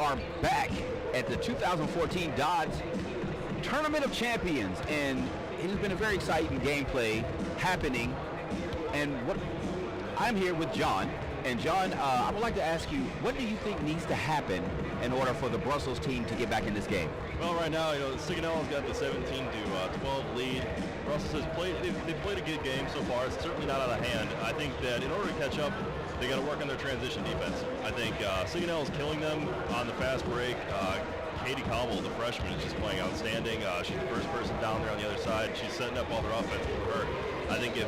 are back at the 2014 DoDDS Tournament of Champions, and it has been a very exciting gameplay happening. And I'm here with John. And John, I would like to ask you, what do you think needs to happen in order for the Brussels team to get back in this game? Well, right now, Sigonella's got the 17-12 lead. Brussels has played, they've played a good game so far. It's certainly not out of hand. I think that in order to catch up, they got to work on their transition defense. I think Sigonella's killing them on the fast break. Katie Cobble, the freshman, is just playing outstanding. She's the first person down there on the other side. She's setting up all their offense for her. I think if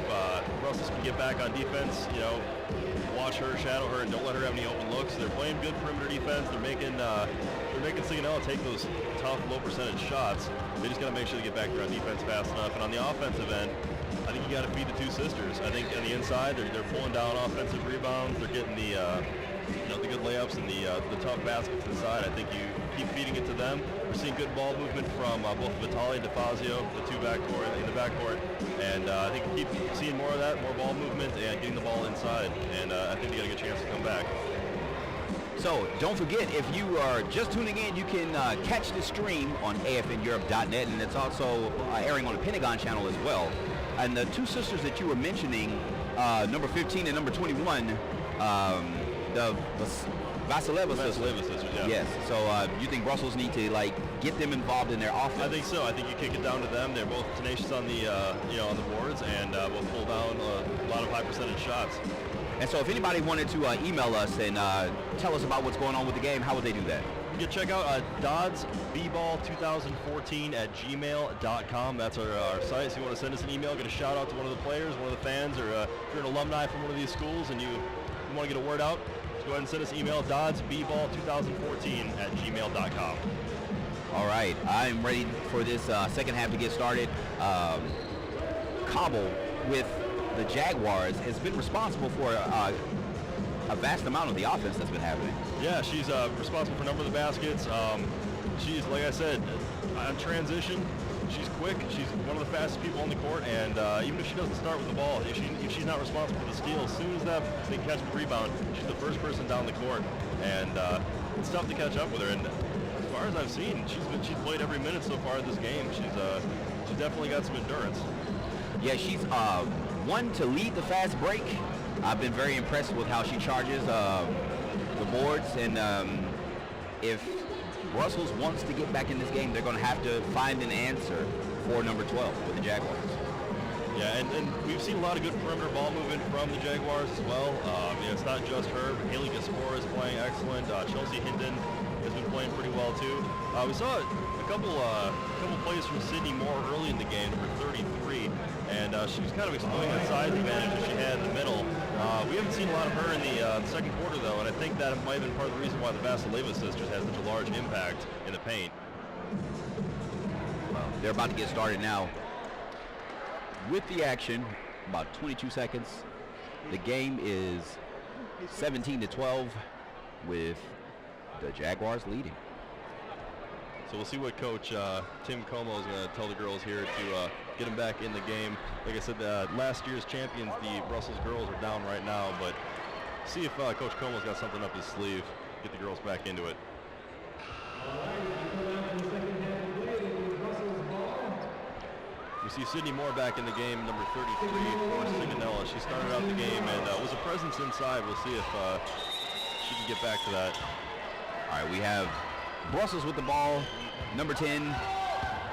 Brussels can get back on defense, watch her, shadow her, and don't let her have any open looks. They're playing good perimeter defense. They're making Sigonella take those tough, low percentage shots. They just got to make sure they get back there on defense fast enough. And on the offensive end, I think you got to feed the two sisters. I think on the inside, they're pulling down offensive rebounds. They're getting the good layups and the tough baskets inside. I think you keep feeding it to them. We're seeing good ball movement from both Vitale and DeFazio, the two in the backcourt. And I think you keep seeing more of that, more ball movement, and getting the ball inside. And I think they got a good chance to come back. So don't forget, if you are just tuning in, you can catch the stream on afneurope.net, and it's also airing on the Pentagon channel as well. And the two sisters that you were mentioning, number 15 and number 21, the Vasileva sisters, yeah. Yes. So you think Brussels need to get them involved in their offense? I think so. I think you kick it down to them. They're both tenacious on the on the boards, and both pull down a lot of high percentage shots. And so if anybody wanted to email us and tell us about what's going on with the game, how would they do that? You can check out dodsbball2014@gmail.com. That's our site. So you want to send us an email, get a shout out to one of the players, one of the fans, or if you're an alumni from one of these schools and you want to get a word out, just go ahead and send us an email, dodsbball2014@gmail.com. All right, I'm ready for this second half to get started. Cobble with the Jaguars has been responsible for a vast amount of the offense that's been happening. Yeah, she's responsible for a number of the baskets. She's, like I said, on transition, she's quick. She's one of the fastest people on the court, and even if she doesn't start with the ball, if she's not responsible for the steal, as soon as that they catch the rebound, she's the first person down the court, and it's tough to catch up with her. And as far as I've seen, she's played every minute so far in this game. She's definitely got some endurance. Yeah, she's one to lead the fast break. I've been very impressed with how she charges the boards, and if Brussels wants to get back in this game, they're going to have to find an answer for number 12 with the Jaguars. Yeah, and we've seen a lot of good perimeter ball movement from the Jaguars as well. It's not just her, but Haley Gaspar is playing excellent. Chelsea Hinden has been playing pretty well too. We saw a couple plays from Sydney Moore early in the game, number 33, and she was kind of exploiting that size advantage that she had in the middle. We haven't seen a lot of her in the second quarter though, and I think that might have been part of the reason why the Vasileva sisters had such a large impact in the paint. Well, they're about to get started now with the action. About 22 seconds. The game is 17-12 with the Jaguars leading. So we'll see what Coach Tim Como is going to tell the girls here to get them back in the game. Like I said, last year's champions, the Brussels girls, are down right now, but see if Coach Como's got something up his sleeve, get the girls back into it. We see Sydney Moore back in the game, number 33 for Sigonella. She started out the game and was a presence inside. We'll see if she can get back to that. All right, we have Brussels with the ball, number 10,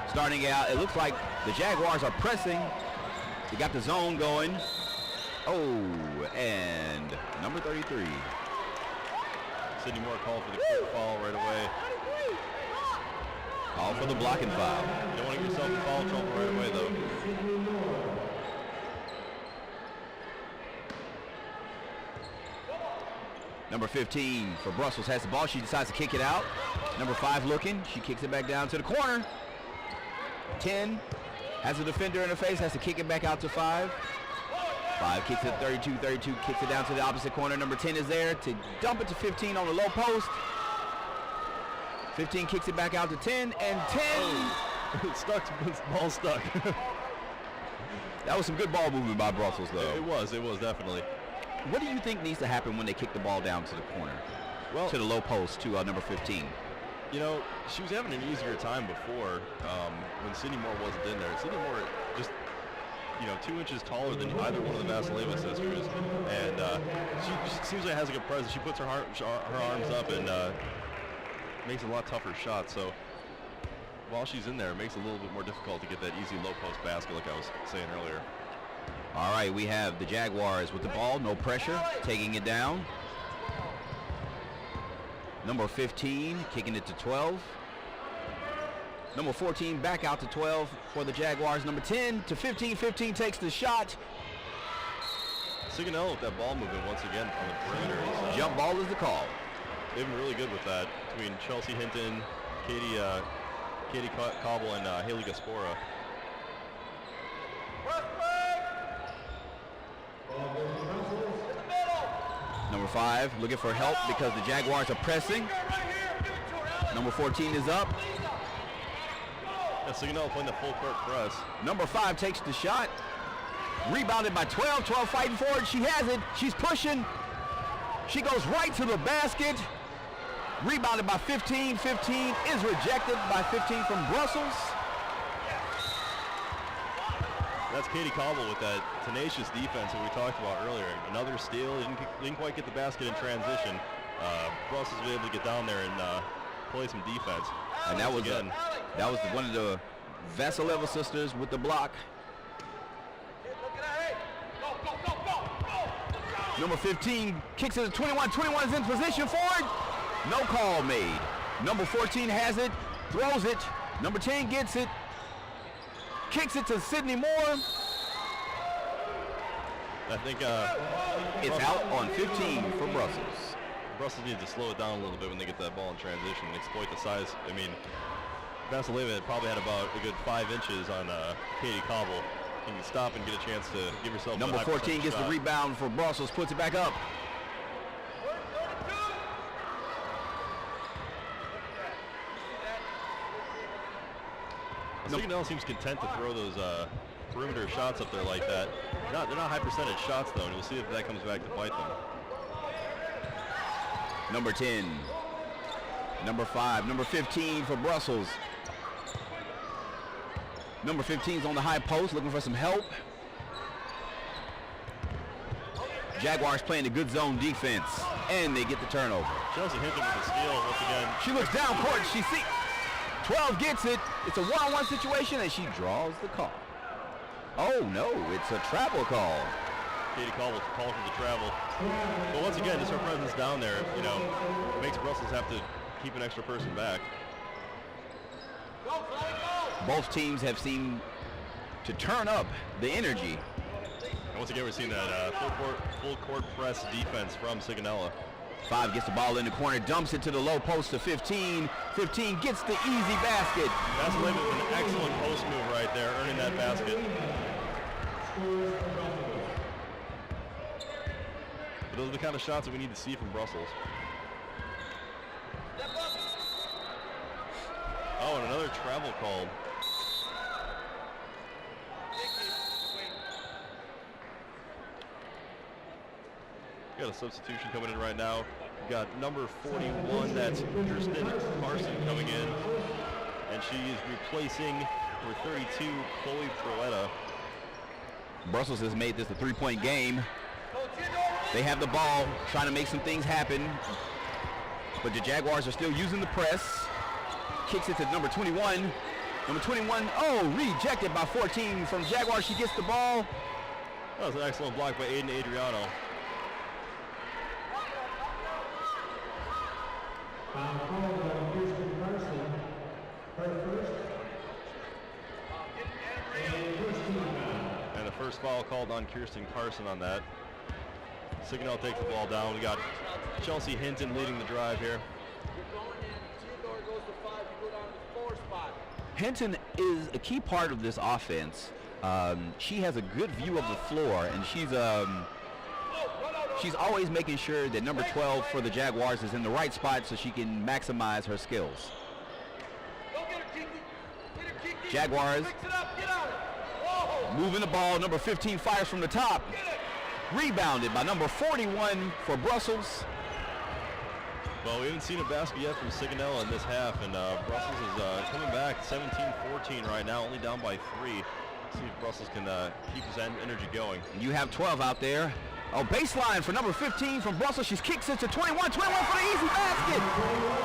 starting out. It looks like the Jaguars are pressing. They got the zone going. Oh, and number 33. Sydney Moore called for the quick foul right away. Call for the blocking foul. You don't want to get yourself in foul trouble right away, though. Number 15 for Brussels has the ball. She decides to kick it out. Number 5 looking. She kicks it back down to the corner. 10 has a defender in her face, has to kick it back out to 5. 5 kicks it 32, 32 kicks it down to the opposite corner. Number 10 is there to dump it to 15 on the low post. 15 kicks it back out to 10, and 10. It's stuck, ball stuck. That was some good ball movement by Brussels, though. It was definitely. What do you think needs to happen when they kick the ball down to the corner? to the low post to number 15. You know, she was having an easier time before when Sydney Moore wasn't in there. Sydney Moore just, 2 inches taller than either one of the Vasileva sisters, and she seems like has a good presence. She puts her arms up and makes a lot tougher shots. So while she's in there, it makes it a little bit more difficult to get that easy low post basket, like I was saying earlier. All right, we have the Jaguars with the ball, no pressure, taking it down. Number 15 kicking it to 12. Number 14 back out to 12 for the Jaguars. Number 10 to 15. 15 takes the shot. Sigonella with that ball movement once again on the perimeter. Jump ball is the call. They've been really good with that between Chelsea Hinton, Katie Cobble, and Haley Gaspora. Number 5 looking for help because the Jaguars are pressing. Number 14 is up. Yeah, Sigonella playing the full court press. Number 5 takes the shot. Rebounded by 12. 12 fighting for it. She has it. She's pushing. She goes right to the basket. Rebounded by 15. 15 is rejected by 15 from Brussels. That's Katie Cobble with that tenacious defense that we talked about earlier. Another steal. Didn't quite get the basket in transition. Brussels was able to get down there and play some defense. And that was one of the Vasileva sisters with the block. Number 15 kicks it to 21. 21 is in position for it. No call made. Number 14 has it, throws it. Number 10 gets it. Kicks it to Sydney Moore. I think it's out on 15 for Brussels. Brussels needs to slow it down a little bit when they get that ball in transition and exploit the size. I mean, Vasileva probably had about a good 5 inches on Katie Cobble. You can stop and get a chance to give yourself Number 14 gets the rebound for Brussels, puts it back up. Sigonella seems content to throw those perimeter shots up there like that. They're not high percentage shots though, and we'll see if that comes back to bite them. Number 10, number 5, number 15 for Brussels. Number 15's on the high post looking for some help. Jaguars playing a good zone defense, and they get the turnover. Chelsea Hinton with the steal once again. She looks down court. She sees 12 gets it. It's a one-on-one situation, and she draws the call. Oh no, it's a travel call. Katie Cobble called for the travel. But once again, just her presence down there, makes Brussels have to keep an extra person back. Both teams have seemed to turn up the energy. And once again, we're seeing that full court press defense from Sigonella. 5 gets the ball in the corner, dumps it to the low post to 15. 15 gets the easy basket. That's an excellent post move right there, earning that basket. But those are the kind of shots that we need to see from Brussels. Oh, and another travel called. Got a substitution coming in right now. We got number 41, that's Kirsten Carson coming in. And she is replacing number 32, Chloe Proetta. Brussels has made this a 3-point game. They have the ball, trying to make some things happen. But the Jaguars are still using the press. Kicks it to number 21. Number 21, rejected by 14 from Jaguars. She gets the ball. That was an excellent block by Aiden Adriano. And the first foul called on Kirsten Carson on that. Sigonella takes the ball down. We got Chelsea Hinton leading the drive here. Hinton is a key part of this offense. She has a good view of the floor, and she's always making sure that number 12 for the Jaguars is in the right spot so she can maximize her skills. Jaguars moving the ball. Number 15 fires from the top. Rebounded by number 41 for Brussels. Well, we haven't seen a basket yet from Sigonella in this half, and Brussels is coming back 17-14 right now, only down by 3. See if Brussels can keep his energy going. You have 12 out there. Oh, baseline for number 15 from Brussels. She kicks it to 21 for the easy basket.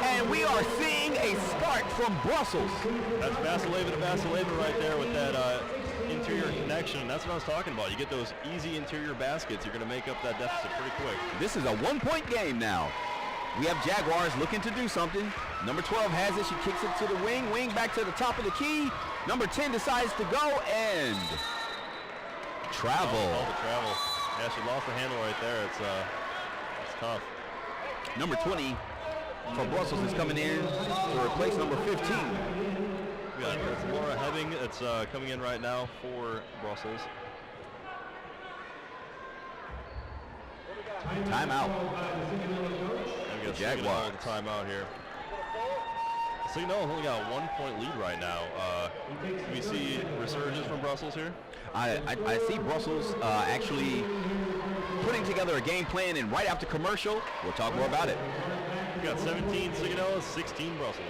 And we are seeing a start from Brussels. That's Vasileva to Vasileva right there with that interior connection. That's what I was talking about. You get those easy interior baskets, you're going to make up that deficit pretty quick. This is a one-point game now. We have Jaguars looking to do something. Number 12 has it. She kicks it to the wing. Wing back to the top of the key. Number 10 decides to go and travel. Oh, the travel. Yeah, she lost the handle right there. It's tough. Number 20 for Brussels is coming in to replace number 15. We got Laura Hebbing that's coming in right now for Brussels. Timeout. And we got Jaguars. the timeout here. Signella's only got a 1-point lead right now. Do we see resurgence from Brussels here? I see Brussels actually putting together a game plan, and right after commercial, we'll talk more about it. We got 17 Sigonella, 16 Brussels.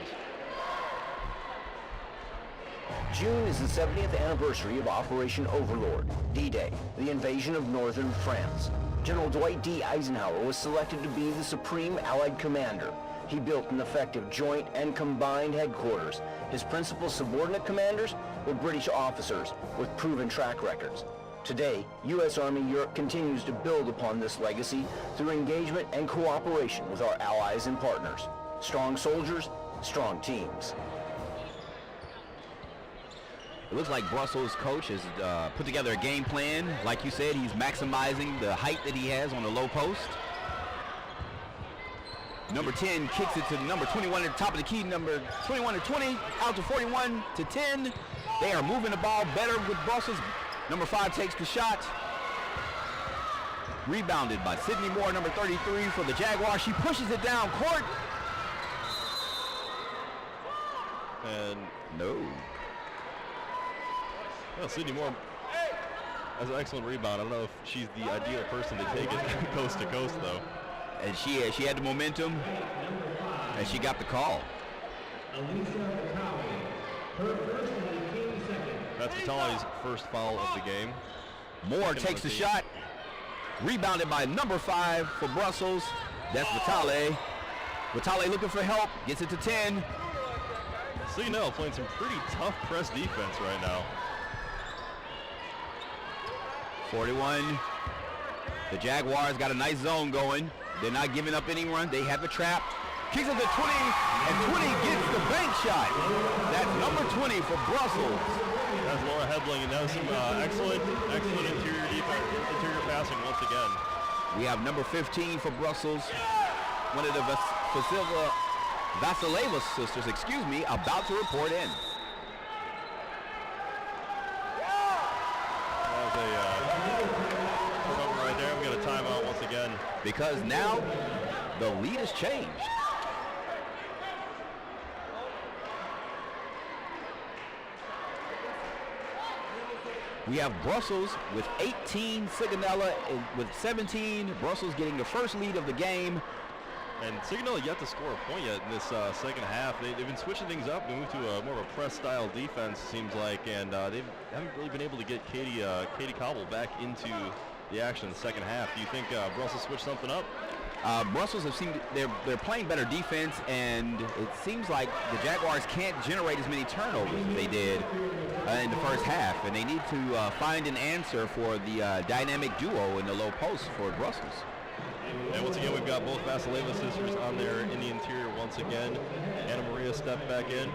June is the 70th anniversary of Operation Overlord, D-Day, the invasion of northern France. General Dwight D. Eisenhower was selected to be the supreme Allied commander. He built an effective joint and combined headquarters. His principal subordinate commanders were British officers with proven track records. Today, U.S. Army Europe continues to build upon this legacy through engagement and cooperation with our allies and partners. Strong soldiers, strong teams. It looks like Brussels' coach has put together a game plan. Like you said, he's maximizing the height that he has on the low post. Number 10 kicks it to number 21 at the top of the key. Number 21 to 20, out to 41 to 10. They are moving the ball better with Brussels. Number 5 takes the shot. Rebounded by Sydney Moore, number 33 for the Jaguars. She pushes it down court. And no. Well, Sydney Moore has an excellent rebound. I don't know if she's the ideal person to take it coast to coast, though. And she had the momentum, and she got the call. That's Vitale's first foul of the game. Moore takes the shot. Rebounded by number 5 for Brussels. That's Vitale. Vitale looking for help. Gets it to 10. Sigonella playing some pretty tough press defense right now. 41. The Jaguars got a nice zone going. They're not giving up any run. They have a trap. Kicks it to 20, and 20 gets the bank shot. That's number 20 for Brussels. That's Laura Hebling, and that was some excellent interior defense, interior passing once again. We have number 15 for Brussels. One of the Vasileva sisters, about to report in. That was a turnover right there. We got a timeout once again. Because now the lead has changed. We have Brussels with 18, Sigonella with 17. Brussels getting the first lead of the game. And Sigonella yet to score a point yet in this second half. They've been switching things up. They moved to more of a press-style defense, seems like, and they haven't really been able to get Katie Cobble back into the action in the second half. Do you think Brussels switched something up? Brussels have seemed they're playing better defense, and it seems like the Jaguars can't generate as many turnovers as they did in the first half, and they need to find an answer for the dynamic duo in the low post for Brussels. And once again, we've got both Vasileva sisters on there in the interior once again. Anna Maria stepped back in.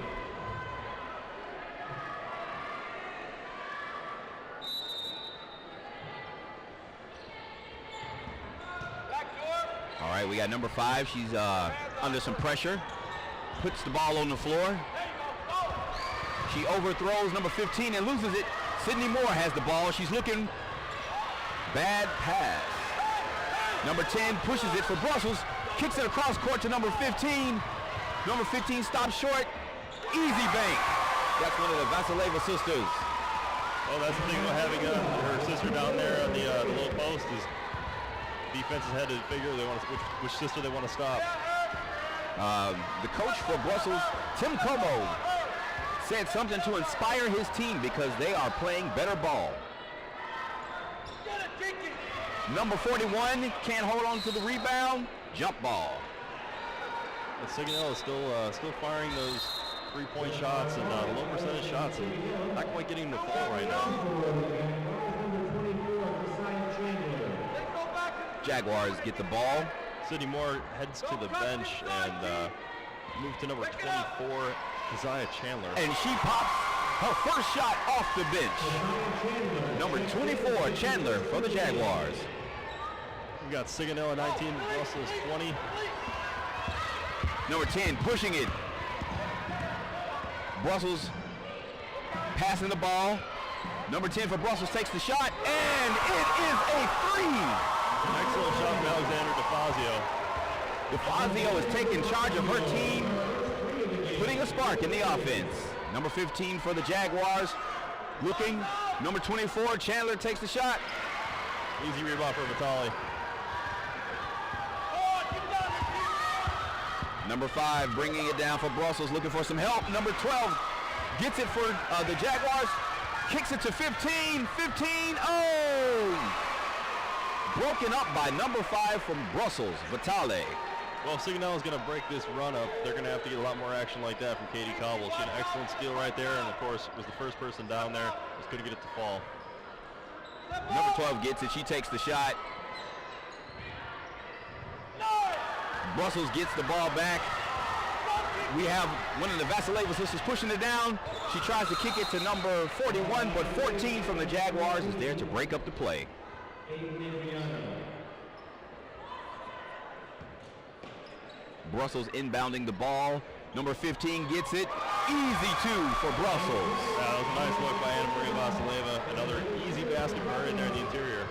All right, we got number 5. She's under some pressure. Puts the ball on the floor. She overthrows number 15 and loses it. Sydney Moore has the ball. She's looking. Bad pass. Number 10 pushes it for Brussels. Kicks it across court to number 15. Number 15 stops short. Easy bank. That's one of the Vasileva sisters. Well, that's the thing about having her sister down there on the low post is defenses had to figure which sister they want to stop. The coach for Brussels, Tim Como, said something to inspire his team because they are playing better ball. Number 41 can't hold on to the rebound. Jump ball. And Sigonella is still firing those three-point shots and low percentage shots, and not quite getting the fall right now. Jaguars get the ball. Sydney Moore heads to the bench and moves to number 24, Keziah Chandler. And she pops her first shot off the bench. Number 24, Chandler for the Jaguars. We got Sigonella 19, Brussels 20. Number 10 pushing it. Brussels passing the ball. Number 10 for Brussels takes the shot, and it is a three. Excellent shot from Alexander DeFazio. DeFazio is taking charge of her team, putting a spark in the offense. Number 15 for the Jaguars, looking. Number 24, Chandler takes the shot. Easy rebound for Vitale. Number 5 bringing it down for Brussels, looking for some help. Number 12 gets it for the Jaguars, kicks it to 15, oh! Broken up by number 5 from Brussels, Vitale. Well, if Sigonella is going to break this run up, they're going to have to get a lot more action like that from Katie Cobble. She had an excellent steal right there, and of course was the first person down there. Just couldn't get it to fall. Number 12 gets it, she takes the shot. Brussels gets the ball back. We have one of the Vasileva sisters pushing it down. She tries to kick it to number 41, but 14 from the Jaguars is there to break up the play. Brussels inbounding the ball. Number 15 gets it. Easy two for Brussels. That was a nice look by Anna Maria Vasileva. Another easy basket for her in there in the interior.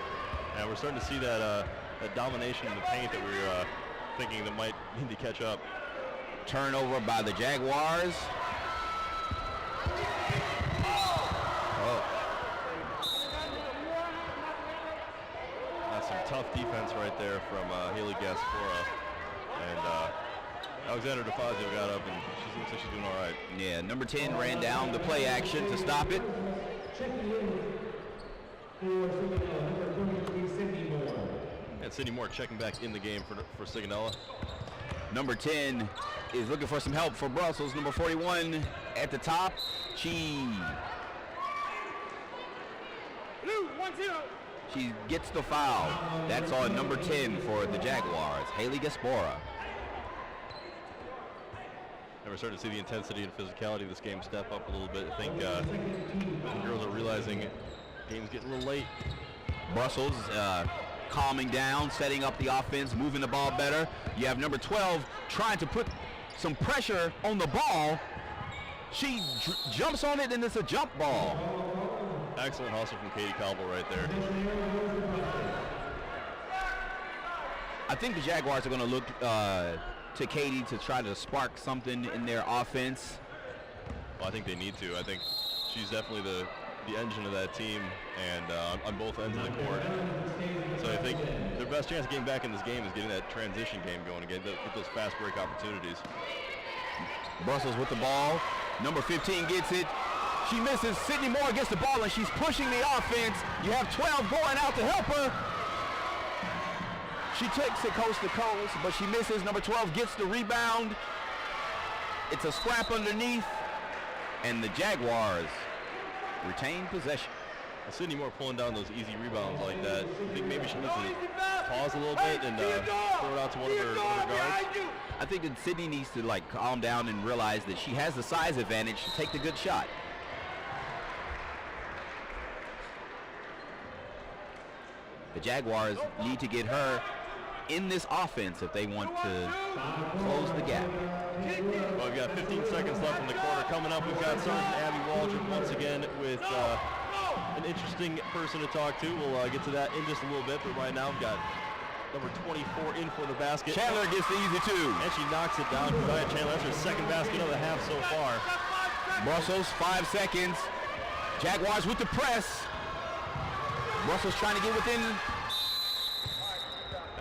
And we're starting to see that domination in the paint that we were thinking that might need to catch up. Turnover by the Jaguars. That's some tough defense right there from Haley Gaspora. And Alexander DeFazio got up, and she looks like she's doing all right. Yeah, number 10 ran down the play action to stop it. And Sydney Moore checking back in the game for Sigonella. Number 10 is looking for some help for Brussels. Number 41 at the top. She gets the foul. That's on number 10 for the Jaguars, Haley Gaspora. And we're starting to see the intensity and physicality of this game step up a little bit. I think the girls are realizing the game's getting a little late. Brussels calming down, setting up the offense, moving the ball better. You have number 12 trying to put some pressure on the ball. She jumps on it, and it's a jump ball. Excellent hustle from Katie Cobble right there. I think the Jaguars are going to look to Katie to try to spark something in their offense. Well, I think they need to. I think she's definitely the engine of that team, and on both ends of the court. So I think their best chance of getting back in this game is getting that transition game going again, get those fast break opportunities. Brussels with the ball. Number 15 gets it. She misses. Sydney Moore gets the ball, and she's pushing the offense. You have 12 going out to help her. She takes it coast to coast, but she misses. Number 12 gets the rebound. It's a scrap underneath, and the Jaguars retain possession. Sydney Moore pulling down those easy rebounds like that. I think maybe she needs to pause a little bit and throw it out to one of her guards. I think that Sydney needs to calm down and realize that she has the size advantage to take the good shot. The Jaguars need to get her in this offense if they want to close the gap. Well, we've got 15 seconds left in the quarter. Coming up, we've got Sergeant Abby Waldron once again with an interesting person to talk to. We'll get to that in just a little bit, but right now we've got number 24 in for the basket. Chandler gets the easy two. And she knocks it down. Keziah Chandler, that's her second basket of the half so far. Brussels, 5 seconds. Jaguars with the press. Brussels trying to get within.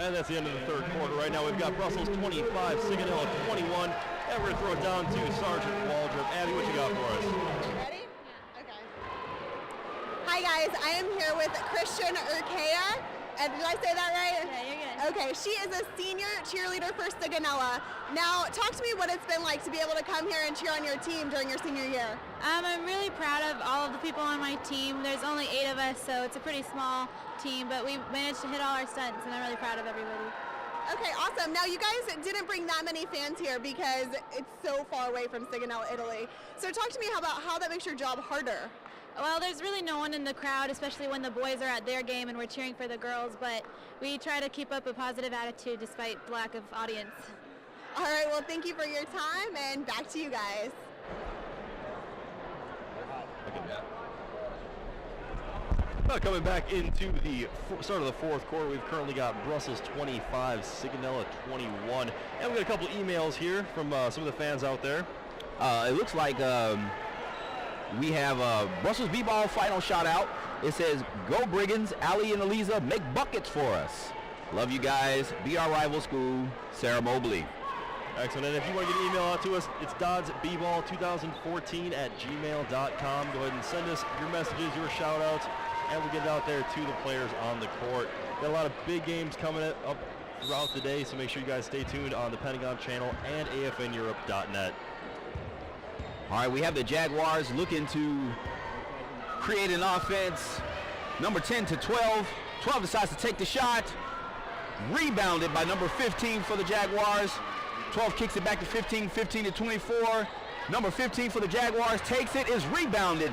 And that's the end of the third quarter. Right now we've got Brussels 25, Sigonella 21, and we're going to throw it down to Sergeant Waldrop. Abby, what you got for us? Ready? Yeah. Okay. Hi guys, I am here with Christian Urkea. Did I say that right? Yeah, you're good. Okay, she is a senior cheerleader for Sigonella. Now, talk to me what it's been like to be able to come here and cheer on your team during your senior year. I'm really proud of all of the people on my team. There's only 8 of us, so it's a pretty small team, but we managed to hit all our stunts, and I'm really proud of everybody. Okay, awesome. Now, you guys didn't bring that many fans here because it's so far away from Sigonella, Italy. So talk to me about how that makes your job harder. Well, there's really no one in the crowd, especially when the boys are at their game and we're cheering for the girls, but we try to keep up a positive attitude despite the lack of audience. All right, well, thank you for your time, and back to you guys. Coming back into the start of the fourth quarter, we've currently got Brussels 25, Sigonella 21. And we've got a couple emails here from some of the fans out there. It looks like we have Brussels B-ball final shout out. It says, "Go Brigands, Allie and Eliza, make buckets for us. Love you guys. Be our rival school, Sarah Mobley." Excellent. And if you want to get an email out to us, it's doddsbball2014@gmail.com. Go ahead and send us your messages, your shout outs, and we'll get it out there to the players on the court. Got a lot of big games coming up throughout the day, so make sure you guys stay tuned on the Pentagon channel and afneurope.net. All right, we have the Jaguars looking to create an offense. Number 10 to 12. 12 decides to take the shot. Rebounded by number 15 for the Jaguars. 12 kicks it back to 15, 15 to 24. Number 15 for the Jaguars takes it, is rebounded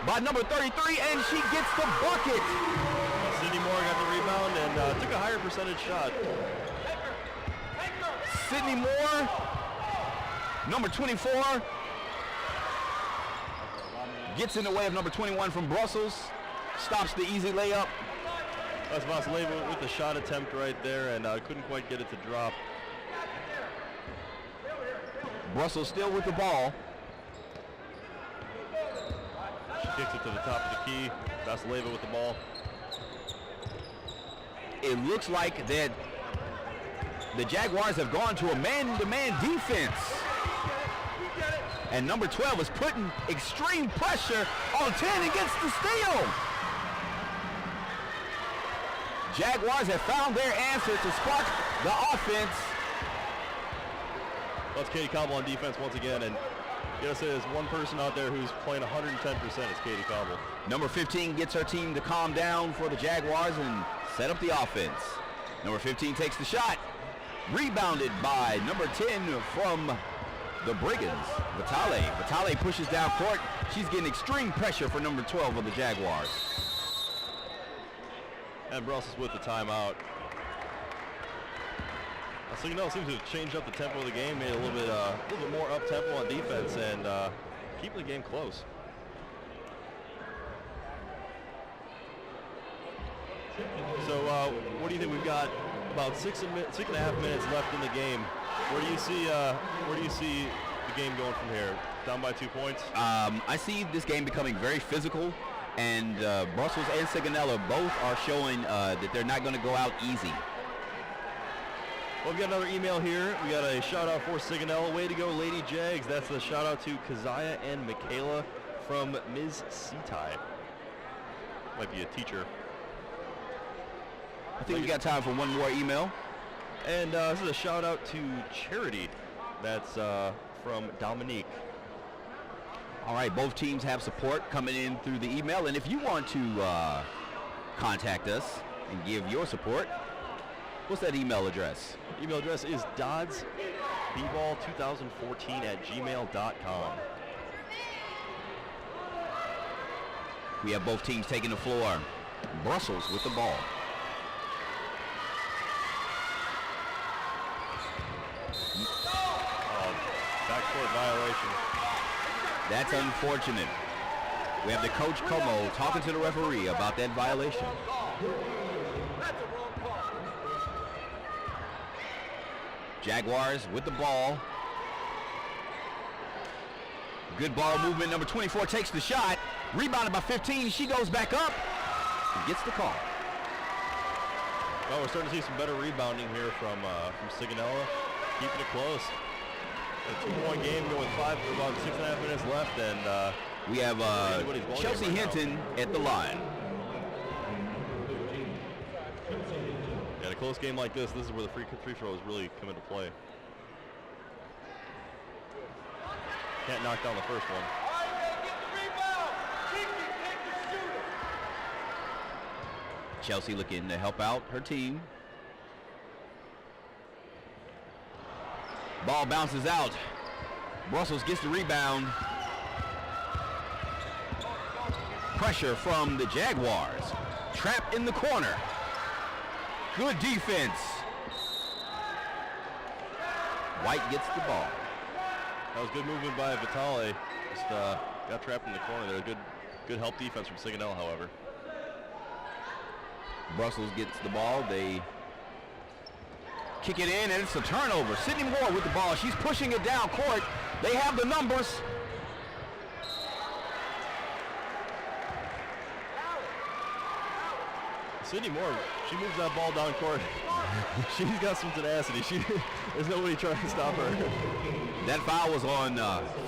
by number 33, and she gets the bucket. Sydney Moore got the rebound and took a higher percentage shot. Sydney Moore, number 24, gets in the way of number 21 from Brussels, stops the easy layup. That's Vasileva with the shot attempt right there, and couldn't quite get it to drop. Brussels still with the ball. She kicks it to the top of the key. Vasileva with the ball. It looks like that the Jaguars have gone to a man-to-man defense. And number 12 is putting extreme pressure on 10 and gets the steal. Jaguars have found their answer to spark the offense. That's Katie Cobble on defense once again, and you gotta say there's one person out there who's playing 110%. It's Katie Cobble. Number 15 gets her team to calm down for the Jaguars and set up the offense. Number 15 takes the shot. Rebounded by number 10 from the Brigands, Vitale. Vitale pushes down court. She's getting extreme pressure for number 12 of the Jaguars. And Brussels with the timeout. Sigonella seems to have changed up the tempo of the game, made it a little bit more up-tempo on defense, and keeping the game close. So what do you think? We've got about 6.5 minutes left in the game. Where do you see the game going from here? Down by 2 points? I see this game becoming very physical, and Brussels and Sigonella both are showing that they're not going to go out easy. Well, we've got another email here. We got a shout out for Sigonella. Way to go, Lady Jags. That's the shout out to Keziah and Michaela from Ms. Setai. Might be a teacher. I think we got time for one more email. And this is a shout out to Charity. That's from Dominique. All right, both teams have support coming in through the email. And if you want to contact us and give your support, what's that email address? Email address is doddsbball2014@gmail.com. We have both teams taking the floor. Brussels with the ball. Backcourt violation. That's unfortunate. We have the coach Como talking to the referee about that violation. Jaguars with the ball. Good ball movement. Number 24 takes the shot. Rebounded by 15. She goes back up and gets the call. Well, we're starting to see some better rebounding here from Sigonella, keeping it close. A 2-point game going about 6.5 minutes left, and we have Chelsea Hinton at the line. In a close game like this is where the free throws really come into play. Can't knock down the first one. Chelsea looking to help out her team. Ball bounces out. Brussels gets the rebound. Pressure from the Jaguars. Trapped in the corner. Good defense. White gets the ball. That was good movement by Vitale. Just got trapped in the corner there. Good help defense from Sigonella, however. Brussels gets the ball. They kick it in, and it's a turnover. Sydney Moore with the ball. She's pushing it down court. They have the numbers. Sydney Moore, she moves that ball down court. She's got some tenacity. There's nobody trying to stop her. That foul was on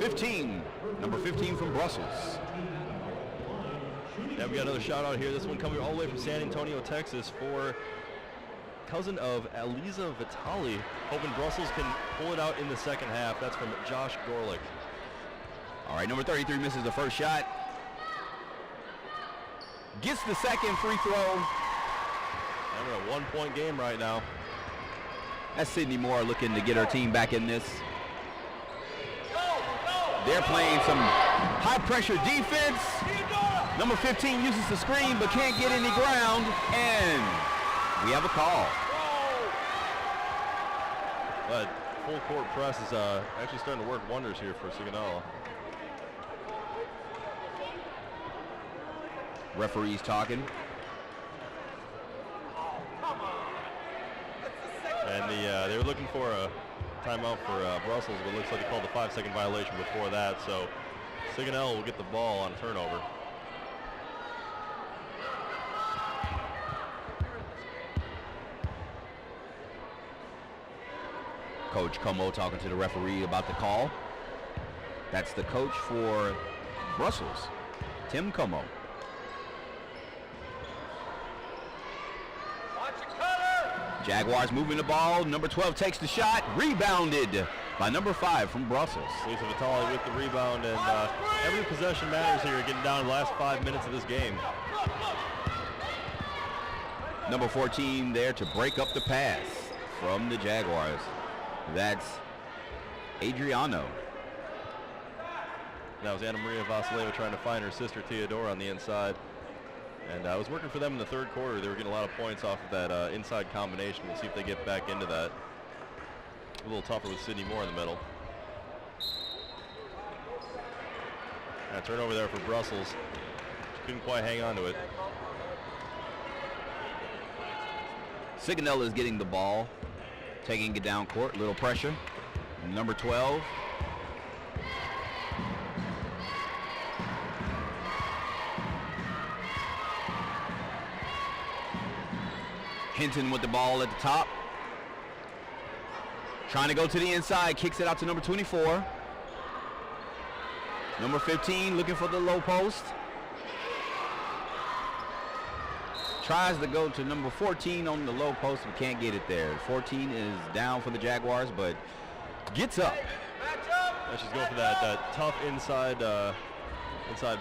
15, number 15 from Brussels. Yeah, we got another shout out here. This one coming all the way from San Antonio, Texas, for cousin of Aliza Vitale, hoping Brussels can pull it out in the second half. That's from Josh Gorlick. All right, number 33 misses the first shot. Gets the second free throw. Having a 1-point game right now. That's Sydney Moore looking to get her team back in this. They're playing some high-pressure defense. Number 15 uses the screen but can't get any ground, and we have a call. But full court press is actually starting to work wonders here for Sigonella. Referees talking. And they were looking for a timeout for Brussels, but it looks like they called the 5-second violation before that. So Sigonella will get the ball on a turnover. Coach Como talking to the referee about the call. That's the coach for Brussels, Tim Como. Jaguars moving the ball. Number 12 takes the shot. Rebounded by number 5 from Brussels. Lisa Vitale with the rebound, and every possession matters here, getting down to the last 5 minutes of this game. Number 14 there to break up the pass from the Jaguars. That's Adriano. That was Anna Maria Vasileva trying to find her sister Theodora on the inside. And I was working for them in the third quarter. They were getting a lot of points off of that inside combination. We'll see if they get back into that. A little tougher with Sydney Moore in the middle. And a turnover there for Brussels. She couldn't quite hang on to it. Sigonella is getting the ball, taking it down court. Little pressure. Number 12. Hinton with the ball at the top. Trying to go to the inside, kicks it out to number 24. Number 15 looking for the low post. Tries to go to number 14 on the low post, but can't get it there. 14 is down for the Jaguars, but gets up. And she's going for that tough inside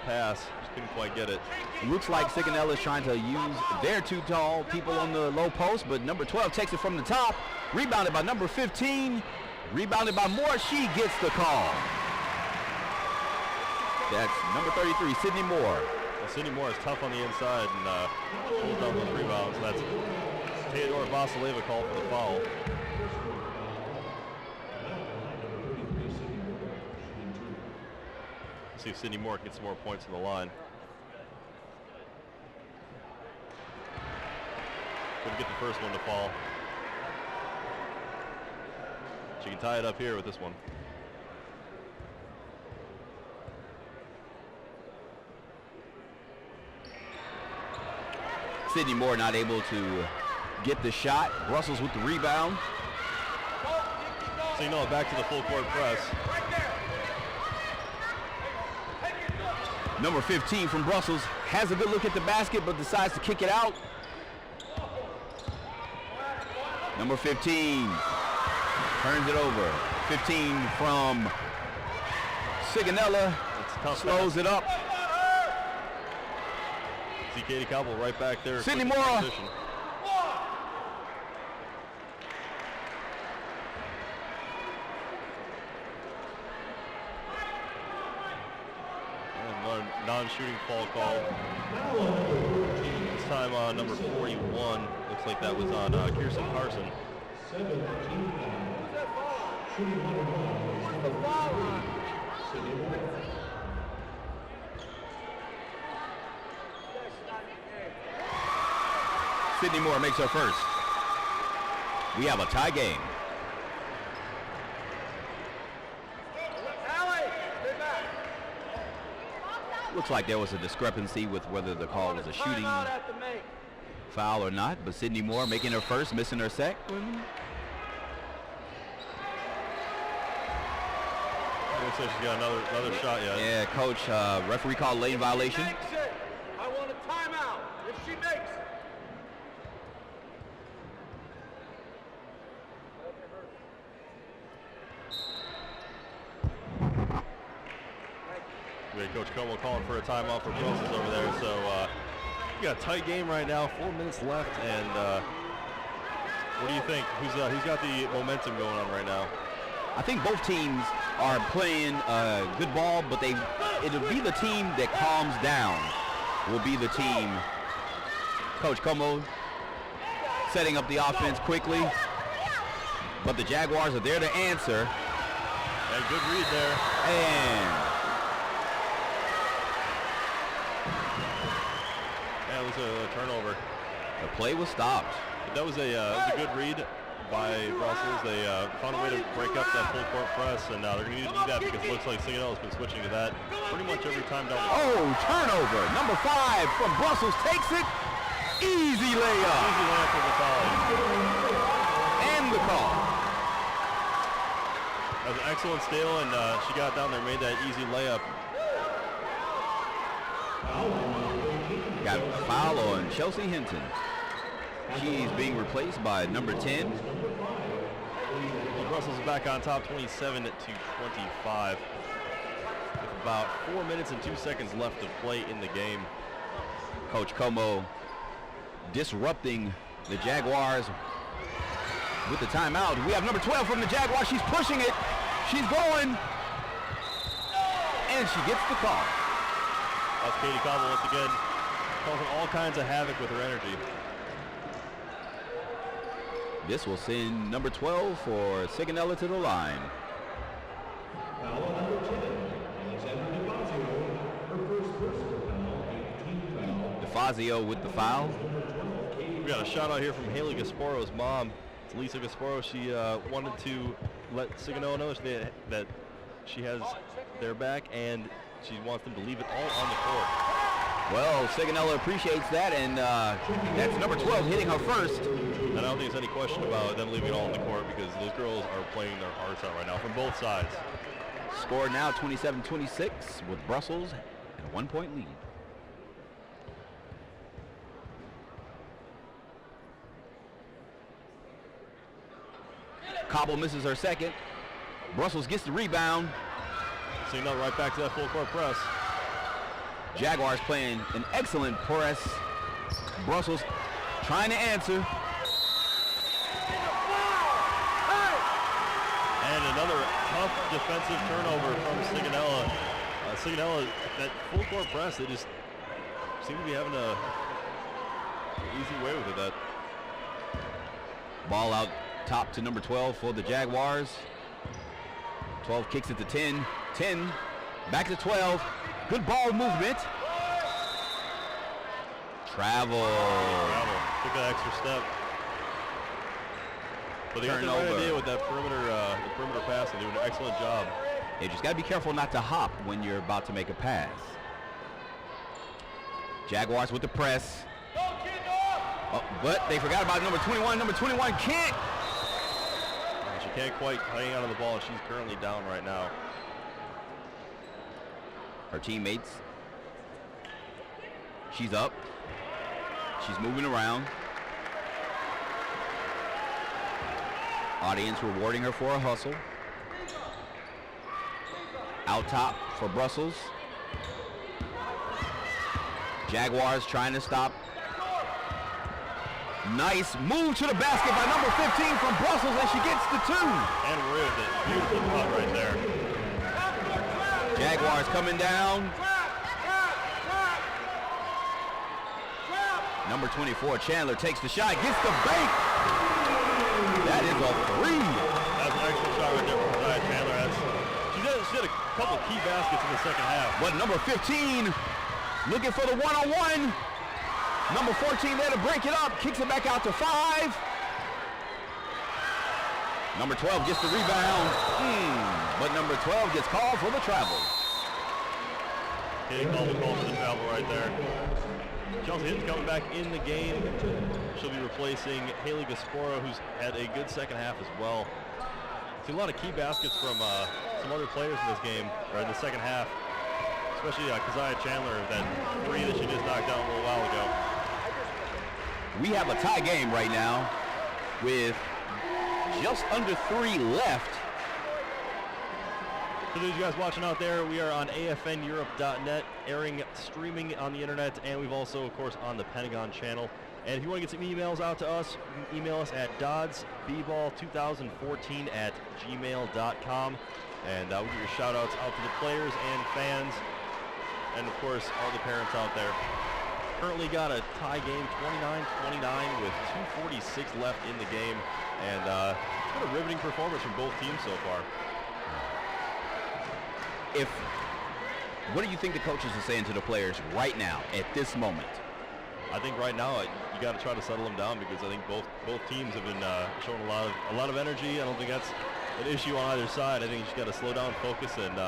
pass. She couldn't quite get it. Looks like Sigonella is trying to use their two tall people on the low post, but number 12 takes it from the top. Rebounded by number 15. Rebounded by Moore. She gets the call. That's number 33, Sydney Moore. Well, Sydney Moore is tough on the inside and pulls down those rebounds. That's Theodora Vasileva called for the foul. See if Sydney Moore can get some more points on the line. Couldn't get the first one to fall. She can tie it up here with this one. Sydney Moore not able to get the shot. Brussels with the rebound. Sigonella back to the full court press. Number 15 from Brussels has a good look at the basket, but decides to kick it out. Number 15 turns it over. 15 from Sigonella slows it up. See Katie Cobble right back there. Sydney Moore. Non-shooting foul call. This time on number 41. Looks like that was on Kirsten Carson. Sydney Moore makes her first. We have a tie game. Looks like there was a discrepancy with whether the call was a shooting foul or not, but Sydney Moore making her first, missing her second. Looks like she's got another shot yet. Yeah, coach, referee called lane violation. I want a timeout if she makes it. We had Coach Como calling for a timeout for Brussels over there. So we got a tight game right now, 4 minutes left. And what do you think? Who's got the momentum going on right now? I think both teams are playing good ball, but it'll be the team that calms down will be the team. Coach Como setting up the offense quickly, but the Jaguars are there to answer. And good read there. And that was a turnover. the play was stopped. But that was a good read by Brussels. They found a way to break up that full court press, and they're going to need to do that because it looks like Sigonella's been switching to that pretty much every time down the court. Oh, turnover. Number 5 from Brussels takes it. Easy layup. Easy layup for the foul. And the call. That was an excellent steal, and she got down there, made that easy layup. Got a foul on Chelsea Hinton. She's being replaced by number 10. Brussels is back on top, 27 to 25. With about 4 minutes and 2 seconds left to play in the game. Coach Como disrupting the Jaguars with the timeout. We have number 12 from the Jaguars. She's pushing it. She's going. And she gets the call. That's Katie Cobble once again, causing all kinds of havoc with her energy. This will send number 12 for Sigonella to the line. DeFazio with the foul. We got a shout out here from Haley Gasporo's mom. It's Lisa Gasparo. She wanted to let Sigonella know that she has their back and she wants them to leave it all on the court. Well, Sigonella appreciates that, and that's number 12 hitting her first. And I don't think there's any question about them leaving it all on the court because those girls are playing their hearts out right now from both sides. Score now 27-26 with Brussels and a 1-point lead. Cobble misses her second. Brussels gets the rebound. Sigonella right back to that full court press. Jaguars playing an excellent press. Brussels trying to answer. And another tough defensive turnover from Sigonella. Sigonella, that full court press, they just seem to be having an easy way with it. That Ball out top to number 12 for the Jaguars. 12 kicks it to 10. 10 back to 12. Good ball movement. Travel. Took that extra step. But they got the right idea with that perimeter pass and doing an excellent job. You just got to be careful not to hop when you're about to make a pass. Jaguars with the press. Oh, but they forgot about number 21. Number 21 can't. She can't quite hang out of the ball, and she's currently down right now. Her teammates. She's up. She's moving around. Audience rewarding her for a hustle. Out top for Brussels. Jaguars trying to stop. Nice move to the basket by number 15 from Brussels, and she gets the 2. And ripped it. Beautiful cut right there. Jaguars coming down. Number 24, Chandler, takes the shot, gets the bank. That is a 3. That's an excellent shot right there from Kazaya Chandler. She did a couple key baskets in the second half. But number 15 looking for the one-on-one. Number 14 there to break it up, kicks it back out to 5. Number 12 gets the rebound, but number 12 gets called for the travel. Katie called for the travel right there. Chelsea Hinton's coming back in the game. She'll be replacing Haley Gaspora, who's had a good second half as well. Seen a lot of key baskets from some other players in this game, or in the second half, especially Kazaya Chandler, that 3 that she just knocked out a little while ago. We have a tie game right now with just under 3 left. For those of you guys watching out there, we are on afneurope.net, streaming on the internet, and we've also, of course, on the Pentagon channel. And if you want to get some emails out to us, you can email us at doddsbball2014@gmail.com. And we'll get your shout-outs out to the players and fans, and, of course, all the parents out there. Currently got a tie game, 29-29, with 2:46 left in the game. And it's been a riveting performance from both teams so far. What do you think the coaches are saying to the players right now at this moment? I think right now you got to try to settle them down, because I think both teams have been showing a lot of energy. I don't think that's an issue on either side. I think you just got to slow down, focus, and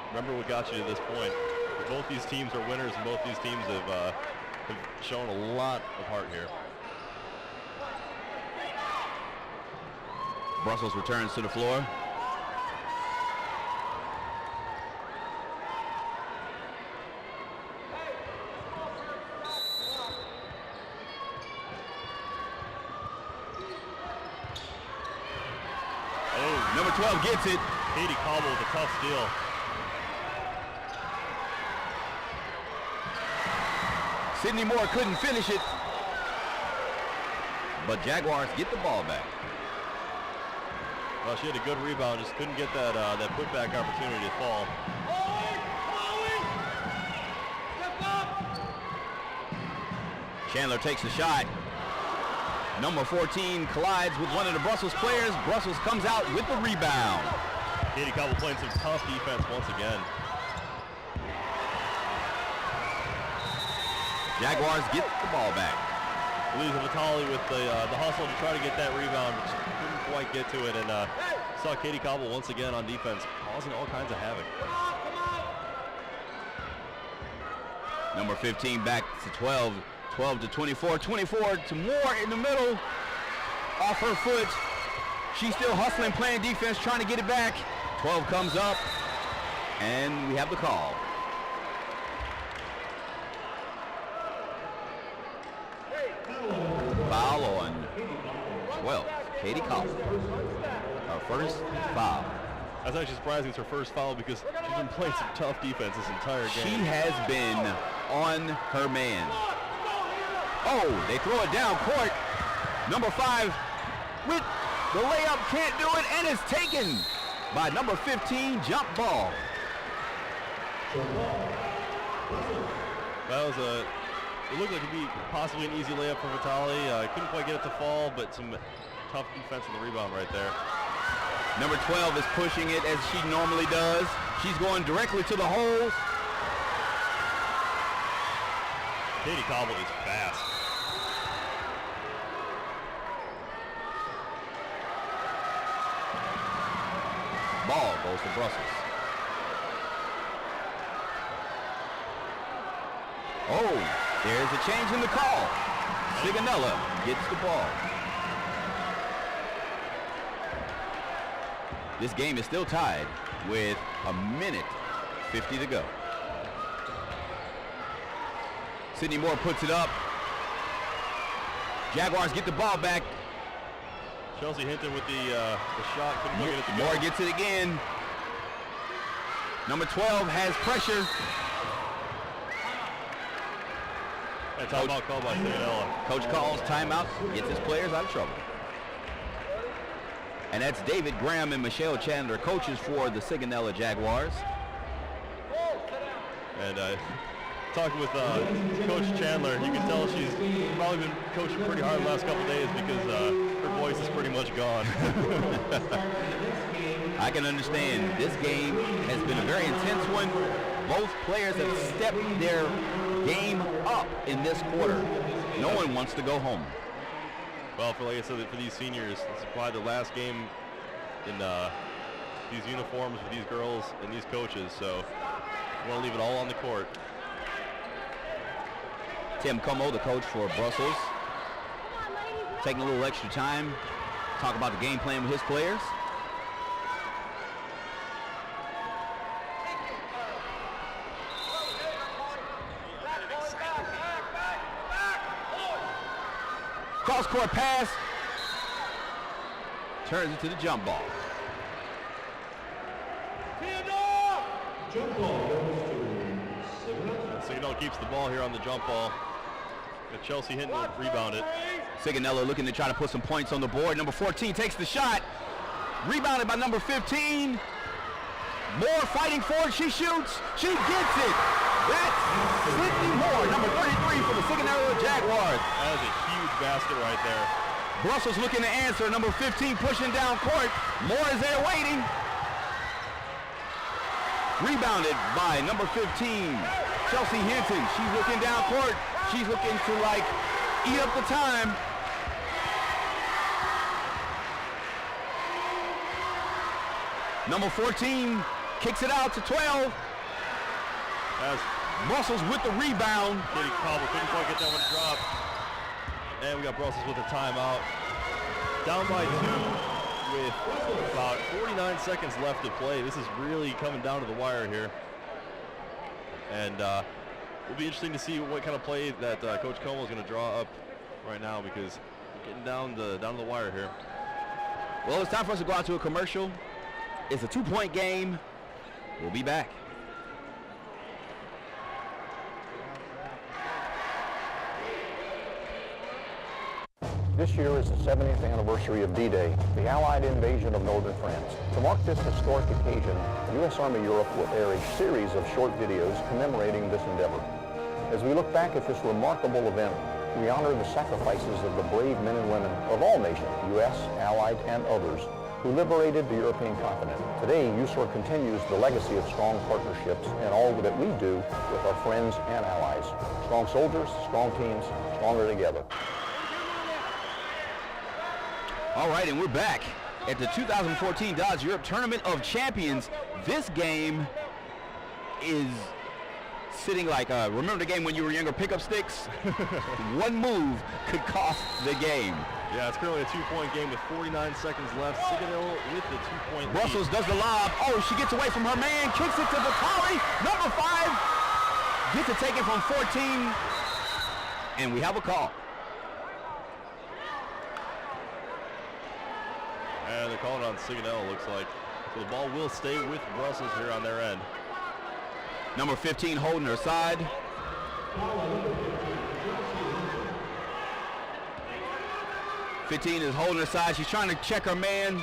remember what got you to this point. Both these teams are winners, and both these teams have shown a lot of heart here. Brussels returns to the floor. Number 12 gets it. Katie Cobble with a tough steal. Sydney Moore couldn't finish it, but Jaguars get the ball back. Well, she had a good rebound, just couldn't get that putback opportunity to fall. Chandler takes the shot. Number 14 collides with one of the Brussels players. Brussels comes out with the rebound. Katie Cobble playing some tough defense once again. Jaguars get the ball back. Elisa Vitale with the hustle to try to get that rebound, but she couldn't quite get to it, and saw Katie Cobble once again on defense, causing all kinds of havoc. Number 15 back to 12. 12 to 24. 24 to Moore in the middle. Off her foot. She's still hustling, playing defense, trying to get it back. 12 comes up, and we have the call. Foul on 12. Katie Cobble. Her first foul. That's actually surprising. It's her first foul, because she's been playing some tough defense this entire game. She has been on her man. Oh, they throw it down court. Number 5 with the layup, can't do it, and it's taken by number 15, jump ball. That was it looked like it'd be possibly an easy layup for Vitale. Couldn't quite get it to fall, but some tough defense on the rebound right there. Number 12 is pushing it as she normally does. She's going directly to the hole. Katie Cobble is fast. Ball goes to Brussels. Oh, there's a change in the call. Sigonella gets the ball. This game is still tied with 1:50 to go. Sydney Moore puts it up. Jaguars get the ball back. Chelsea Hinton with the shot. Couldn't get it to go. Moore gets it again. Number 12 has pressure. And timeout called by Sigonella. Coach calls timeout, gets his players out of trouble. And that's David Graham and Michelle Chandler, coaches for the Sigonella Jaguars. And talking with Coach Chandler, you can tell she's probably been coaching pretty hard the last couple of days because her voice is pretty much gone. I can understand. This game has been a very intense one. Both players have stepped their game up in this quarter. No one wants to go home. Well, like I said, for these seniors, this is probably the last game in these uniforms with these girls and these coaches, so we want to leave it all on the court. Tim Como, the coach for Brussels, taking a little extra time, talk about the game plan with his players. Cross-court pass, turns it to the jump ball. Sigonella keeps the ball here on the jump ball. But Chelsea Hinton will rebound it. Sigonella looking to try to put some points on the board. Number 14 takes the shot. Rebounded by number 15. Moore fighting for it. She shoots. She gets it. That's Sydney Moore, number 33 for the Sigonella Jaguars. That is a huge basket right there. Brussels looking to answer. Number 15 pushing down court. Moore is there waiting. Rebounded by number 15, Chelsea Hinton. She's looking down court. She's looking to eat up the time. Number 14 kicks it out to 12. As Brussels with the rebound. Katie Cobble couldn't quite get that one to drop. And we got Brussels with a timeout. Down by 2 with about 49 seconds left to play. This is really coming down to the wire here. And it'll be interesting to see what kind of play that Coach Como is going to draw up right now, because we're getting down to the wire here. Well, it's time for us to go out to a commercial. It's a 2-point game. We'll be back. This year is the 70th anniversary of D-Day, the Allied invasion of northern France. To mark this historic occasion, U.S. Army Europe will air a series of short videos commemorating this endeavor. As we look back at this remarkable event, we honor the sacrifices of the brave men and women of all nations, U.S., Allied, and others, who liberated the European continent. Today, USOR continues the legacy of strong partnerships and all that we do with our friends and allies. Strong soldiers, strong teams, stronger together. All right, and we're back at the 2014 DoDDS Europe Tournament of Champions. This game is sitting remember the game when you were younger, pickup sticks? One move could cost the game. Yeah, it's currently a 2-point game with 49 seconds left. Sigonella with the 2-point lead. Brussels does the lob. Oh, she gets away from her man, kicks it to Vitali. Number 5 gets it taken from 14, and we have a call. And they're calling on Sigonella, looks like. So the ball will stay with Brussels here on their end. Number 15 holding her side. is holding her side. She's trying to check her man.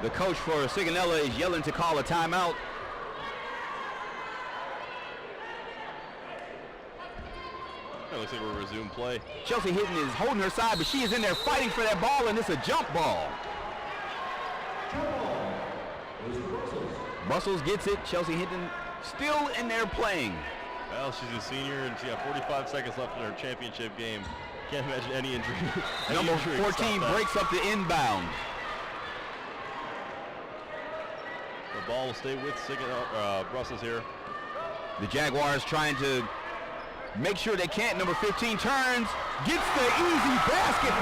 The coach for Sigonella is yelling to call a timeout. It looks like we'll resume play. Chelsea Hinton is holding her side, but she is in there fighting for that ball, and it's a jump ball. Brussels gets it. Chelsea Hinton still in there playing. Well, she's a senior, and she got 45 seconds left in her championship game. Can't imagine any injury. Number 14 breaks up the inbound. The ball will stay with Brussels here. The Jaguars trying to make sure they can't. Number 15 turns, gets the easy basket.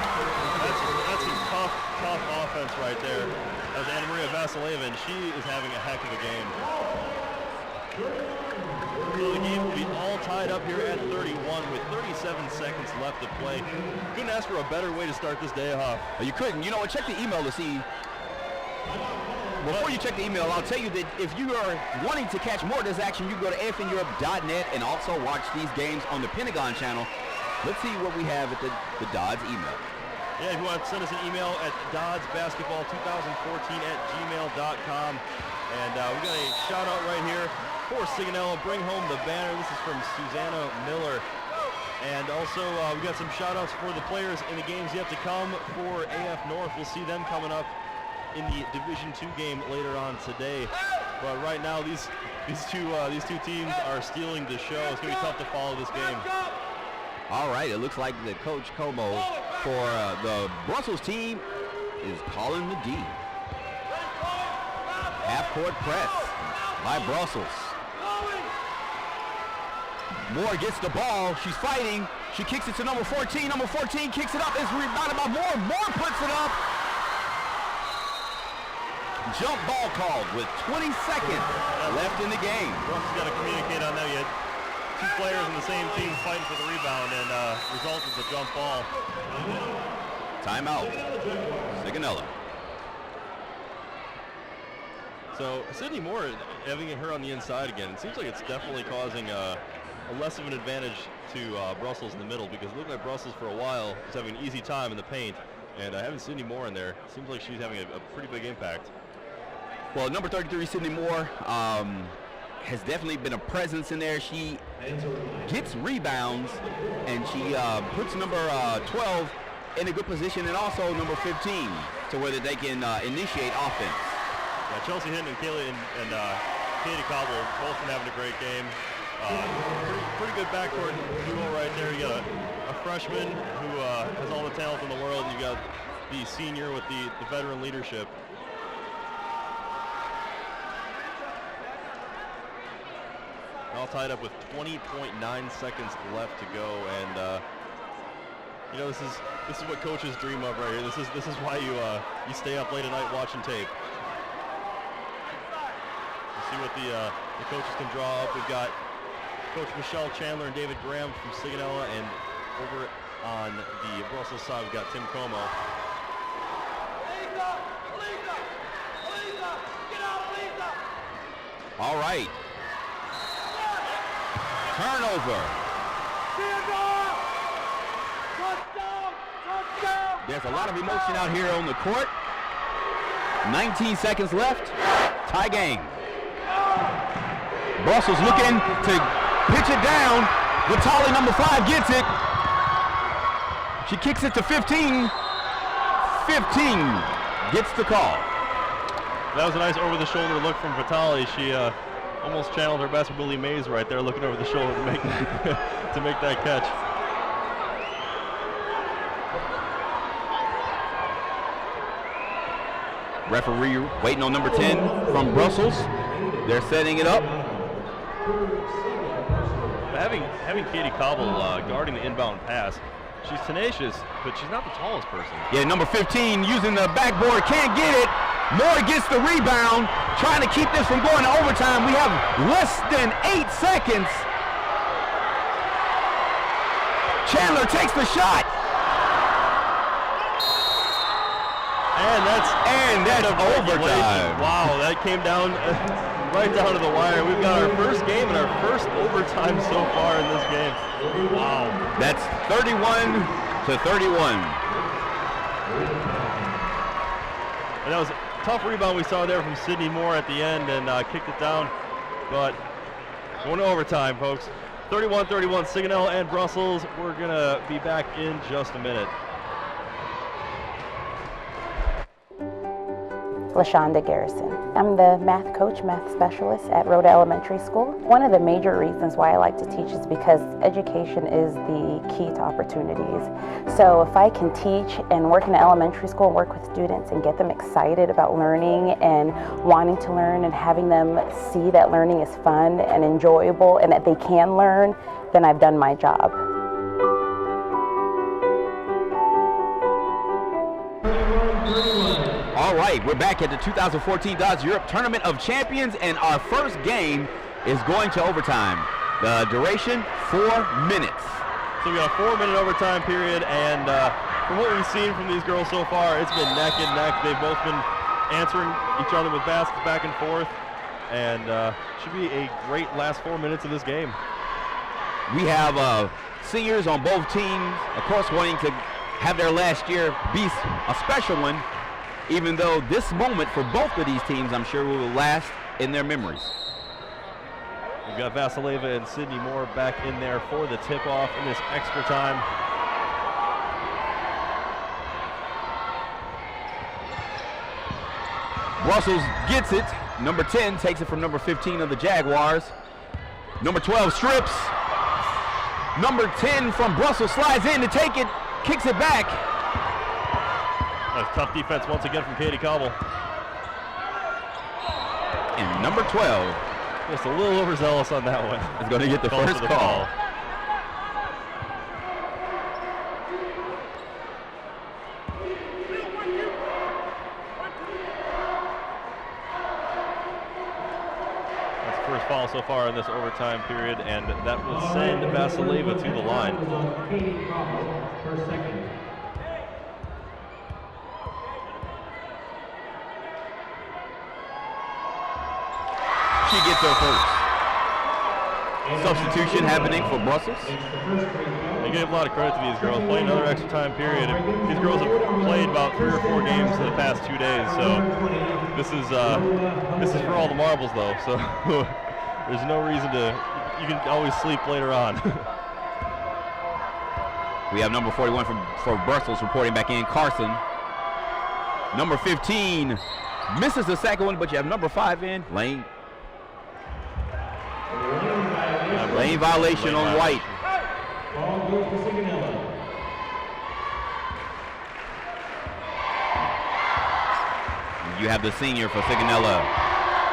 That's some tough offense right there. That was Anna Maria Vasileva, and she is having a heck of a game. So the game will be all tied up here at 31 with 37 seconds left to play. Couldn't ask for a better way to start this day off. You couldn't. You know what? Check the email to see. Before you check the email, I'll tell you that if you are wanting to catch more of this action, you can go to afneurope.net and also watch these games on the Pentagon channel. Let's see what we have at the DoDDS email. Yeah, if you want to send us an email at DoDDSbasketball2014@gmail.com. And we got a shout out right here for Sigonella. Bring home the banner. This is from Susanna Miller. And also we got some shout outs for the players in the games yet to come for AF North. We'll see them coming up in the Division II game later on today. But right now these two teams are stealing the show. It's going to be tough to follow this game. All right, it looks like the Coach Como for the Brussels team is calling the D. Half-court press by Brussels. Moore gets the ball. She's fighting. She kicks it to number 14. Number 14 kicks it up. It's rebounded by Moore. Moore puts it up. Jump ball called with 20 seconds left in the game. Brussels got to communicate on that. You had two players on the same team fighting for the rebound, and result is a jump ball. Timeout. Sigonella. So Sydney Moore, having her on the inside again, it seems like it's definitely causing a less of an advantage to Brussels in the middle, because it looked like Brussels for a while was having an easy time in the paint, and having Sydney Moore in there, seems like she's having a pretty big impact. Well, number 33, Sydney Moore, has definitely been a presence in there. She gets rebounds, and she puts number 12 in a good position, and also number 15 to where they can initiate offense. Yeah, Chelsea Hinton and Katie Cobble both been having a great game. Pretty good backcourt duo right there. You got a freshman who has all the talent in the world, and you got the senior with the veteran leadership. All tied up with 20.9 seconds left to go, and you know, this is what coaches dream of right here. This is why you stay up late at night watching tape. See what the coaches can draw up. We've got Coach Michelle Chandler and David Graham from Sigonella, and over on the Brussels side we've got Tim Como. All right. Turnover. There's a lot of emotion out here on the court. 19 seconds left. Tie game. Brussels looking to pitch it down. Vitali, number 5, gets it. She kicks it to 15. 15 gets the call. That was a nice over-the-shoulder look from Vitali. She almost channeled her best Willie Mays right there, looking over the shoulder to make to make that catch. Referee waiting on number 10 from Brussels. They're setting it up. Having Katie Cobble guarding the inbound pass, she's tenacious, but she's not the tallest person. Yeah, number 15 using the backboard, can't get it. Moore gets the rebound, trying to keep this from going to overtime. We have less than 8 seconds. Chandler takes the shot. And that's overtime. Wow, that came down right down to the wire. We've got our first game and our first overtime so far in this game. Wow. That's 31-31. And that was a tough rebound we saw there from Sydney Moore at the end, and kicked it down. But going to overtime, folks. 31-31, Sigonella and Brussels. We're going to be back in just a minute. LaShonda Garrison. I'm the math coach, math specialist at Rhoda Elementary School. One of the major reasons why I like to teach is because education is the key to opportunities. So if I can teach and work in elementary school and work with students and get them excited about learning and wanting to learn and having them see that learning is fun and enjoyable and that they can learn, then I've done my job. All right, we're back at the 2014 DoDDS Europe Tournament of Champions, and our first game is going to overtime. The duration, 4 minutes. So we got a 4-minute overtime period, and from what we've seen from these girls so far, it's been neck and neck. They've both been answering each other with baskets back and forth, and should be a great last 4 minutes of this game. We have seniors on both teams, of course, wanting to have their last year be a special one, even though this moment for both of these teams, I'm sure, will last in their memories. We've got Vasileva and Sydney Moore back in there for the tip-off in this extra time. Brussels gets it. Number 10 takes it from number 15 of the Jaguars. Number 12 strips. Number 10 from Brussels slides in to take it, kicks it back. That's tough defense once again from Katie Cobble. And number 12. Just a little overzealous on that one. Is going to get the first call. That's the first foul so far in this overtime period, and that will send Vasileva to the line. She gets her first. Substitution happening for Brussels. I give a lot of credit to these girls. Playing another extra time period. These girls have played about 3 or 4 games in the past 2 days, so this is for all the marbles, though. So there's no reason to. You can always sleep later on. We have number 41 for Brussels reporting back in, Carson. Number 15 misses the second one, but you have number 5 in, Lane. Lane violation on White. You have the senior for Sigonella,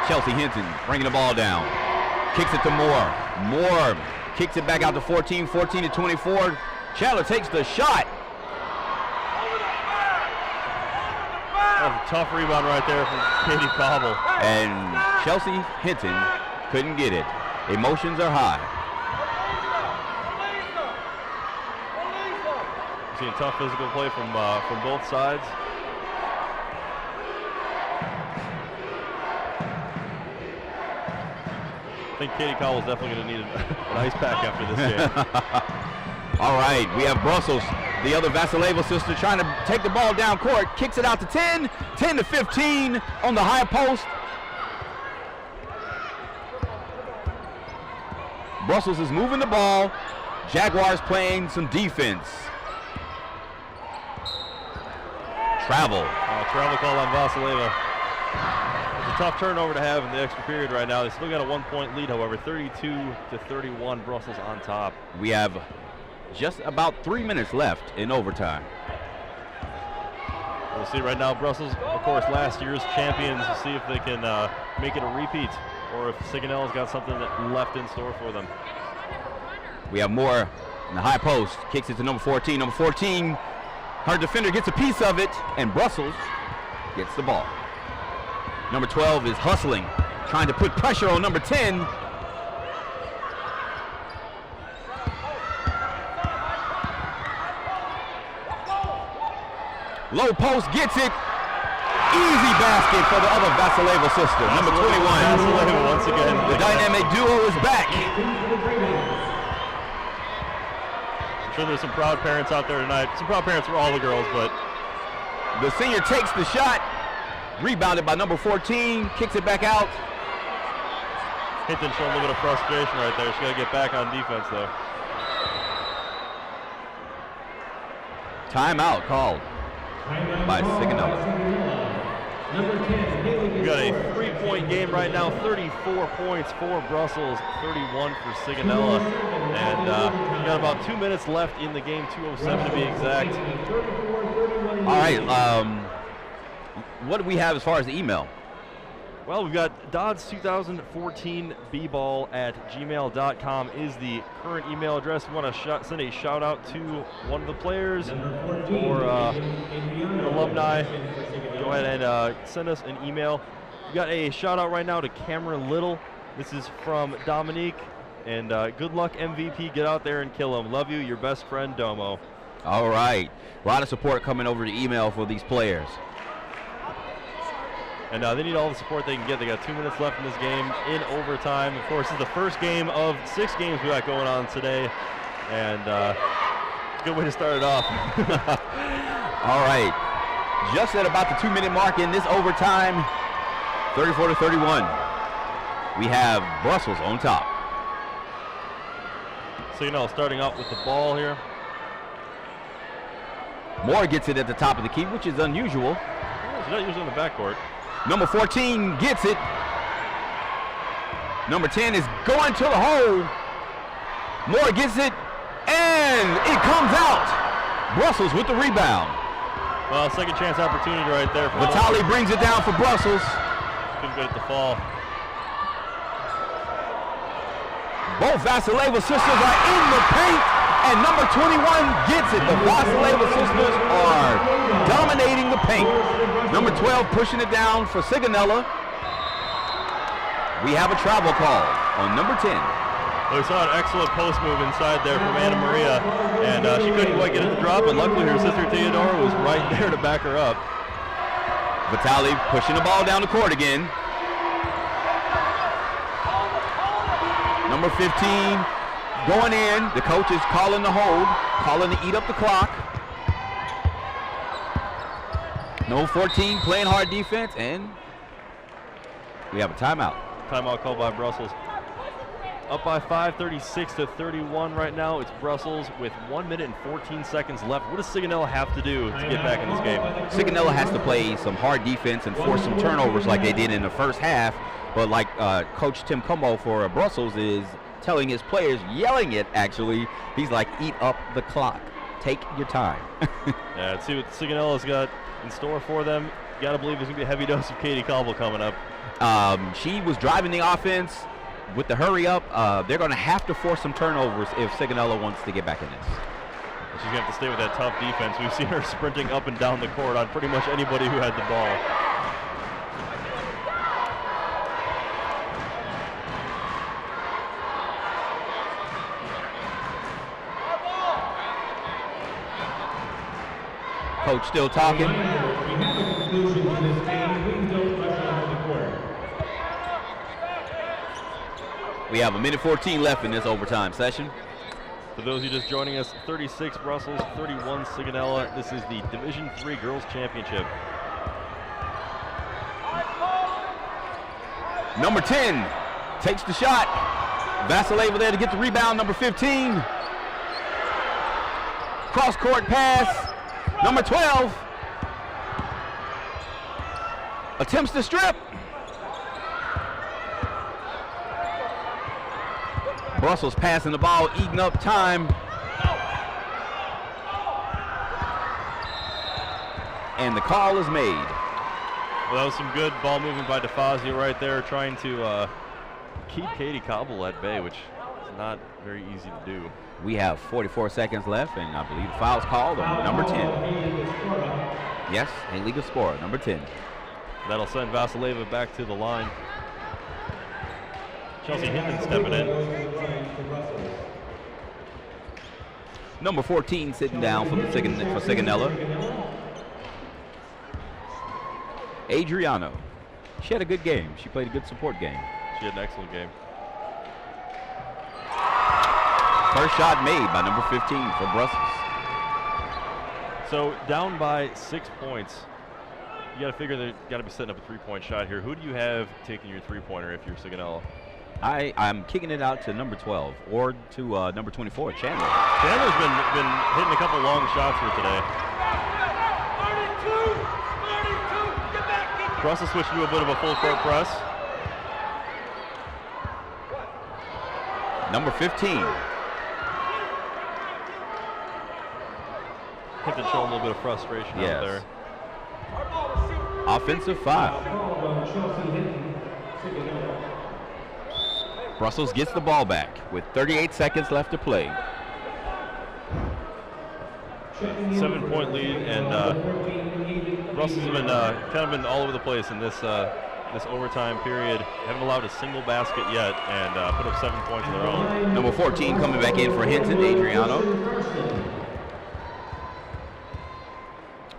Chelsea Hinton, bringing the ball down. Kicks it to Moore. Moore kicks it back out to 14, 14 to 24. Chandler takes the shot. That was a tough rebound right there from Katie Cobble. And Chelsea Hinton couldn't get it. Emotions are high. Seeing tough physical play from both sides. I think Katie Cowell's definitely going to need an ice pack after this game. All right, we have Brussels, the other Vasileva sister, trying to take the ball down court, kicks it out to 10, 10 to 15 on the high post. Brussels is moving the ball. Jaguars playing some defense. Travel. Travel call on Vasileva. It's a tough turnover to have in the extra period right now. They still got a 1-point lead, however, 32 to 31, Brussels on top. We have just about 3 minutes left in overtime. We'll see right now, Brussels, of course, last year's champions. We'll see if they can make it a repeat, or if Sigonella's got something left in store for them. We have Moore in the high post, kicks it to number 14. Number 14, her defender gets a piece of it, and Brussels gets the ball. Number 12 is hustling, trying to put pressure on number 10. Low post gets it. Easy basket for the other Vasileva sister, number 21. Vasileva once again. The dynamic duo is back. I'm sure there's some proud parents out there tonight. Some proud parents for all the girls, but the senior takes the shot. Rebounded by number 14, kicks it back out. Hinton showing a little bit of frustration right there. She's got to get back on defense, though. Timeout called by Sigonella. Number 10. 2-point game right now. 34 points for Brussels, 31 for Sigonella. And we got about 2 minutes left in the game, 2:07 to be exact. All right. What do we have as far as the email? Well, we've got dodds2014bball@gmail.com is the current email address. If you want to send a shout out to one of the players or an alumni, go ahead and send us an email. We got a shout out right now to Cameron Little. This is from Dominique. And good luck, MVP. Get out there and kill him. Love you, your best friend, Domo. All right. A lot of support coming over the email for these players. And they need all the support they can get. They got 2 minutes left in this game in overtime. Of course, this is the first game of 6 games we got going on today. And it's a good way to start it off. All right. Just at about the 2-minute mark in this overtime, 34-31. We have Brussels on top. Sigonella starting out with the ball here. Moore gets it at the top of the key, which is unusual. She's not usually in the backcourt. Number 14 gets it. Number 10 is going to the hole. Moore gets it, and it comes out. Brussels with the rebound. Well, second chance opportunity right there. Vitali brings it down for Brussels. Couldn't get it to fall. Both Vasileva sisters are in the paint, and number 21 gets it. The Vasileva sisters are dominating the paint. Number 12 pushing it down for Sigonella. We have a travel call on number 10. Well, we saw an excellent post move inside there from Anna Maria, and she couldn't quite get it to drop, but luckily her sister Theodora was right there to back her up. Vitali pushing the ball down the court again. Number 15 going in. The coach is calling the hold, calling to eat up the clock. No 14 playing hard defense, and we have a timeout. Timeout called by Brussels. Up by 5, 36-31 right now. It's Brussels with 1 minute and 14 seconds left. What does Sigonella have to do to get back in this game? Sigonella has to play some hard defense and force some turnovers like they did in the first half. But like Coach Tim Como for Brussels is telling his players, yelling it actually, he's like, eat up the clock. Take your time. Yeah, let's see what Sigonella's got in store for them. You got to believe there's going to be a heavy dose of Katie Cobble coming up. She was driving the offense with the hurry up. They're going to have to force some turnovers if Sigonella wants to get back in this. She's going to have to stay with that tough defense. We've seen her sprinting up and down the court on pretty much anybody who had the ball. Coach still talking. We have 1:14 left in this overtime session. For those of you just joining us, 36 Brussels, 31 Sigonella. This is the Division III Girls Championship. Number 10 takes the shot. Vasileva there to get the rebound. Number 15. Cross court pass. Number 12 attempts to strip. Brussels passing the ball, eating up time. And the call is made. Well, that was some good ball movement by DeFazio right there, trying to keep Katie Cobble at bay, which is not very easy to do. We have 44 seconds left, and I believe the foul's called on number 10. Yes, illegal score, number 10. That'll send Vasileva back to the line. Chelsea Hinton stepping in. Number 14 sitting down for Sigonella. Adriano. She had a good game. She played a good support game. She had an excellent game. First shot made by number 15 for Brussels. So down by 6 points. You got to figure they got to be setting up a three-point shot here. Who do you have taking your three-pointer if you're Sigonella? I'm kicking it out to number 12 or to number 24, Chandler. Chandler's been hitting a couple long shots here today. 32, get back. Brussels switched to a bit of a full court press. number 15. I think they're showing a little bit of frustration out there. Offensive foul. Brussels gets the ball back with 38 seconds left to play. 7-point lead, and Brussels have been kind of been all over the place in this this overtime period. Haven't allowed a single basket yet, and put up 7 points of their own. Number 14 coming back in for Hinton, Adriano.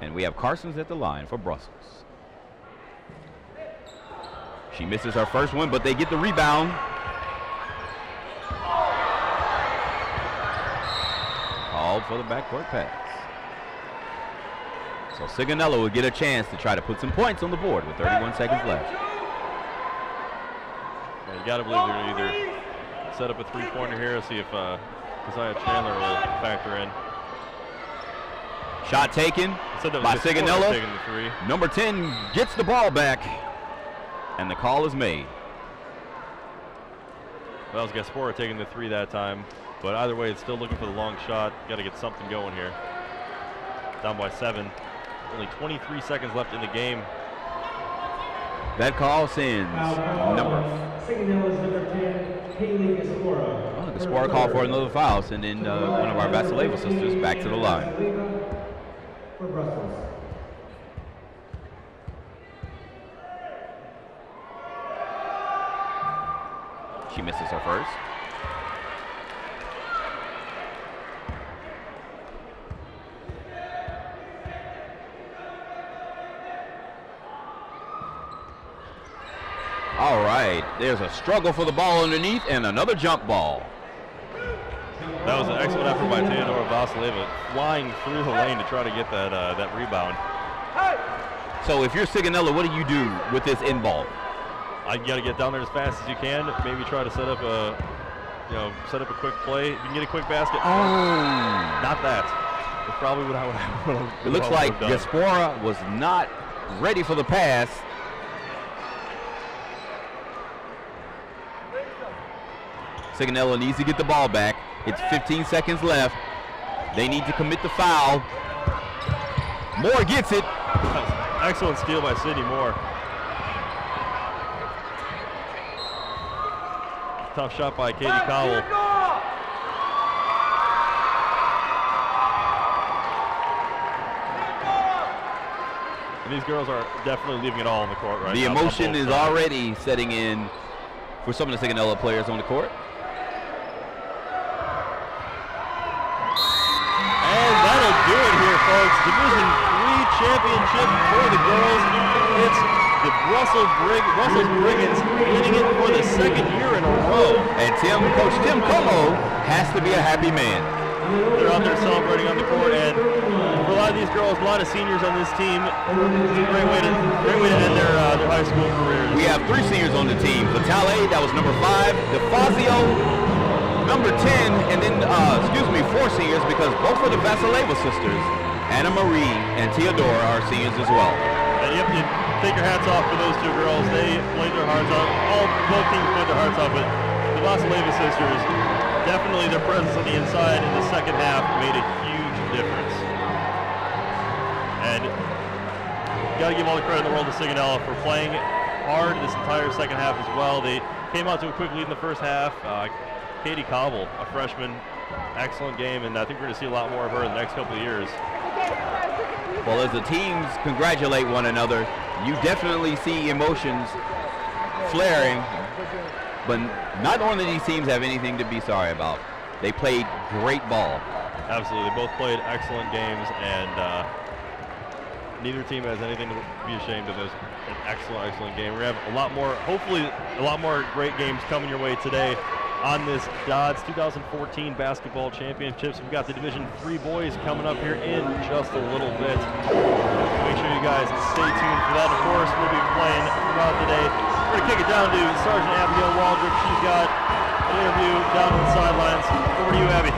And we have Carsons at the line for Brussels. She misses her first one, but they get the rebound. Called for the backcourt pass. So Sigonella will get a chance to try to put some points on the board with 31 seconds left. Yeah, you got to believe they're going to either set up a three-pointer here, see if Keziah Chandler will factor in. Shot taken by Sigonella. Number 10 gets the ball back, and the call is made. Well, it was Gaspora taking the three that time, but either way, it's still looking for the long shot. Got to get something going here. Down by 7. Only 23 seconds left in the game. That call sends Gaspora called for another foul, sending one of our Vasileva sisters back to the line. She misses her first. All right, there's a struggle for the ball underneath and another jump ball. That was an excellent effort by Theodora Vasileva, flying through the lane to try to get that rebound. So if you're Sigonella, what do you do with this in ball? You got to get down there as fast as you can. Maybe try to set up a quick play. You can get a quick basket. Oh, not that. It's probably what I would. It looks like Gaspora was not ready for the pass. Sigonella needs to get the ball back. It's 15 seconds left. They need to commit the foul. Moore gets it. Excellent steal by Sydney Moore. Tough shot by Katie Cowell. And these girls are definitely leaving it all on the court right now. The emotion is already setting in for some of the Sigonella players on the court. Do it here, folks. Division III championship for the girls. It's the Brussels Brigands winning it for the second year in a row. And Coach Tim Como has to be a happy man. They're out there celebrating on the court, and for a lot of these girls, a lot of seniors on this team, it's a great way to end their high school careers. We have 3 seniors on the team. Vitale, that was number 5. DeFazio, number 10, and then, 4 seniors, because both of the Vasileva sisters, Anna Marie and Theodora, are seniors as well. And you have to take your hats off for those 2 girls. They played their hearts out. Both teams played their hearts out, but the Vasileva sisters, definitely their presence on the inside in the second half made a huge difference. And you got to give all the credit in the world to Sigonella for playing hard this entire second half as well. They came out to a quick lead in the first half. Katie Cobble, a freshman, excellent game, and I think we're going to see a lot more of her in the next couple of years. Well, as the teams congratulate one another, you definitely see emotions flaring, but not only these teams have anything to be sorry about. They played great ball. Absolutely, they both played excellent games, and neither team has anything to be ashamed of. It was an excellent game. We have a lot more, hopefully a lot more great games coming your way today on this DoDDS 2014 basketball championships. We've got the Division III boys coming up here in just a little bit. Make sure you guys stay tuned for that. Of course, we'll be playing throughout the day. We're going to kick it down to Sergeant Abigail Waldrop. She's got an interview down on the sidelines. Over to you, Abby.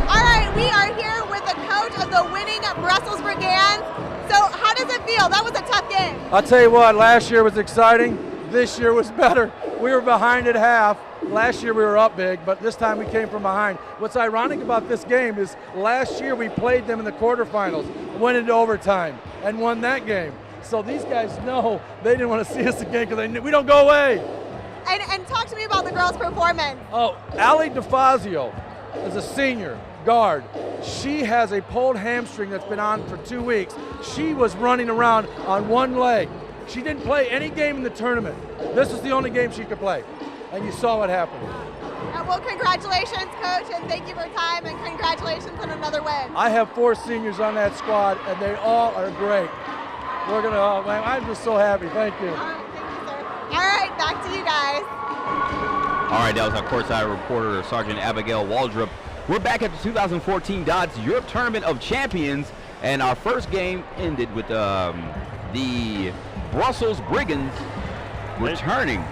All right, we are here with the coach of the winning Brussels Brigands. So how does it feel? That was a tough game. I'll tell you what, last year was exciting. this year was better. We were behind at half. Last year we were up big, but this time we came from behind. What's ironic about this game is last year we played them in the quarterfinals, went into overtime, and won that game. So these guys know they didn't want to see us again because they knew we don't go away. And talk to me about the girls' performance. Oh, Allie DeFazio is a senior guard. She has a pulled hamstring that's been on for 2 weeks. She was running around on one leg. She didn't play any game in the tournament. This was the only game she could play. And you saw what happened. Well, congratulations, Coach, and thank you for your time, and congratulations on another win. I have 4 seniors on that squad, and they all are great. We're going to, I'm just so happy. Thank you. All right, thank you, sir. All right, back to you guys. All right, that was our courtside reporter, Sergeant Abigail Waldrop. We're back at the 2014 DoDDS Europe Tournament of Champions, and our first game ended with the Brussels Brigands returning.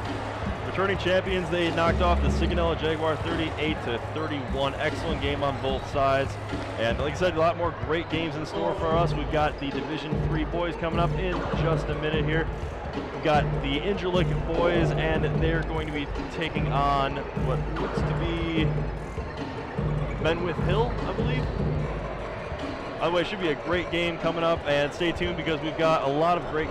Returning champions, they knocked off the Sigonella Jaguars 38-31. Excellent game on both sides. And like I said, a lot more great games in store for us. We've got the Division III boys coming up in just a minute here. We've got the Ingerlick boys, and they're going to be taking on what looks to be Benwith Hill, I believe. By the way, it should be a great game coming up, and stay tuned because we've got a lot of great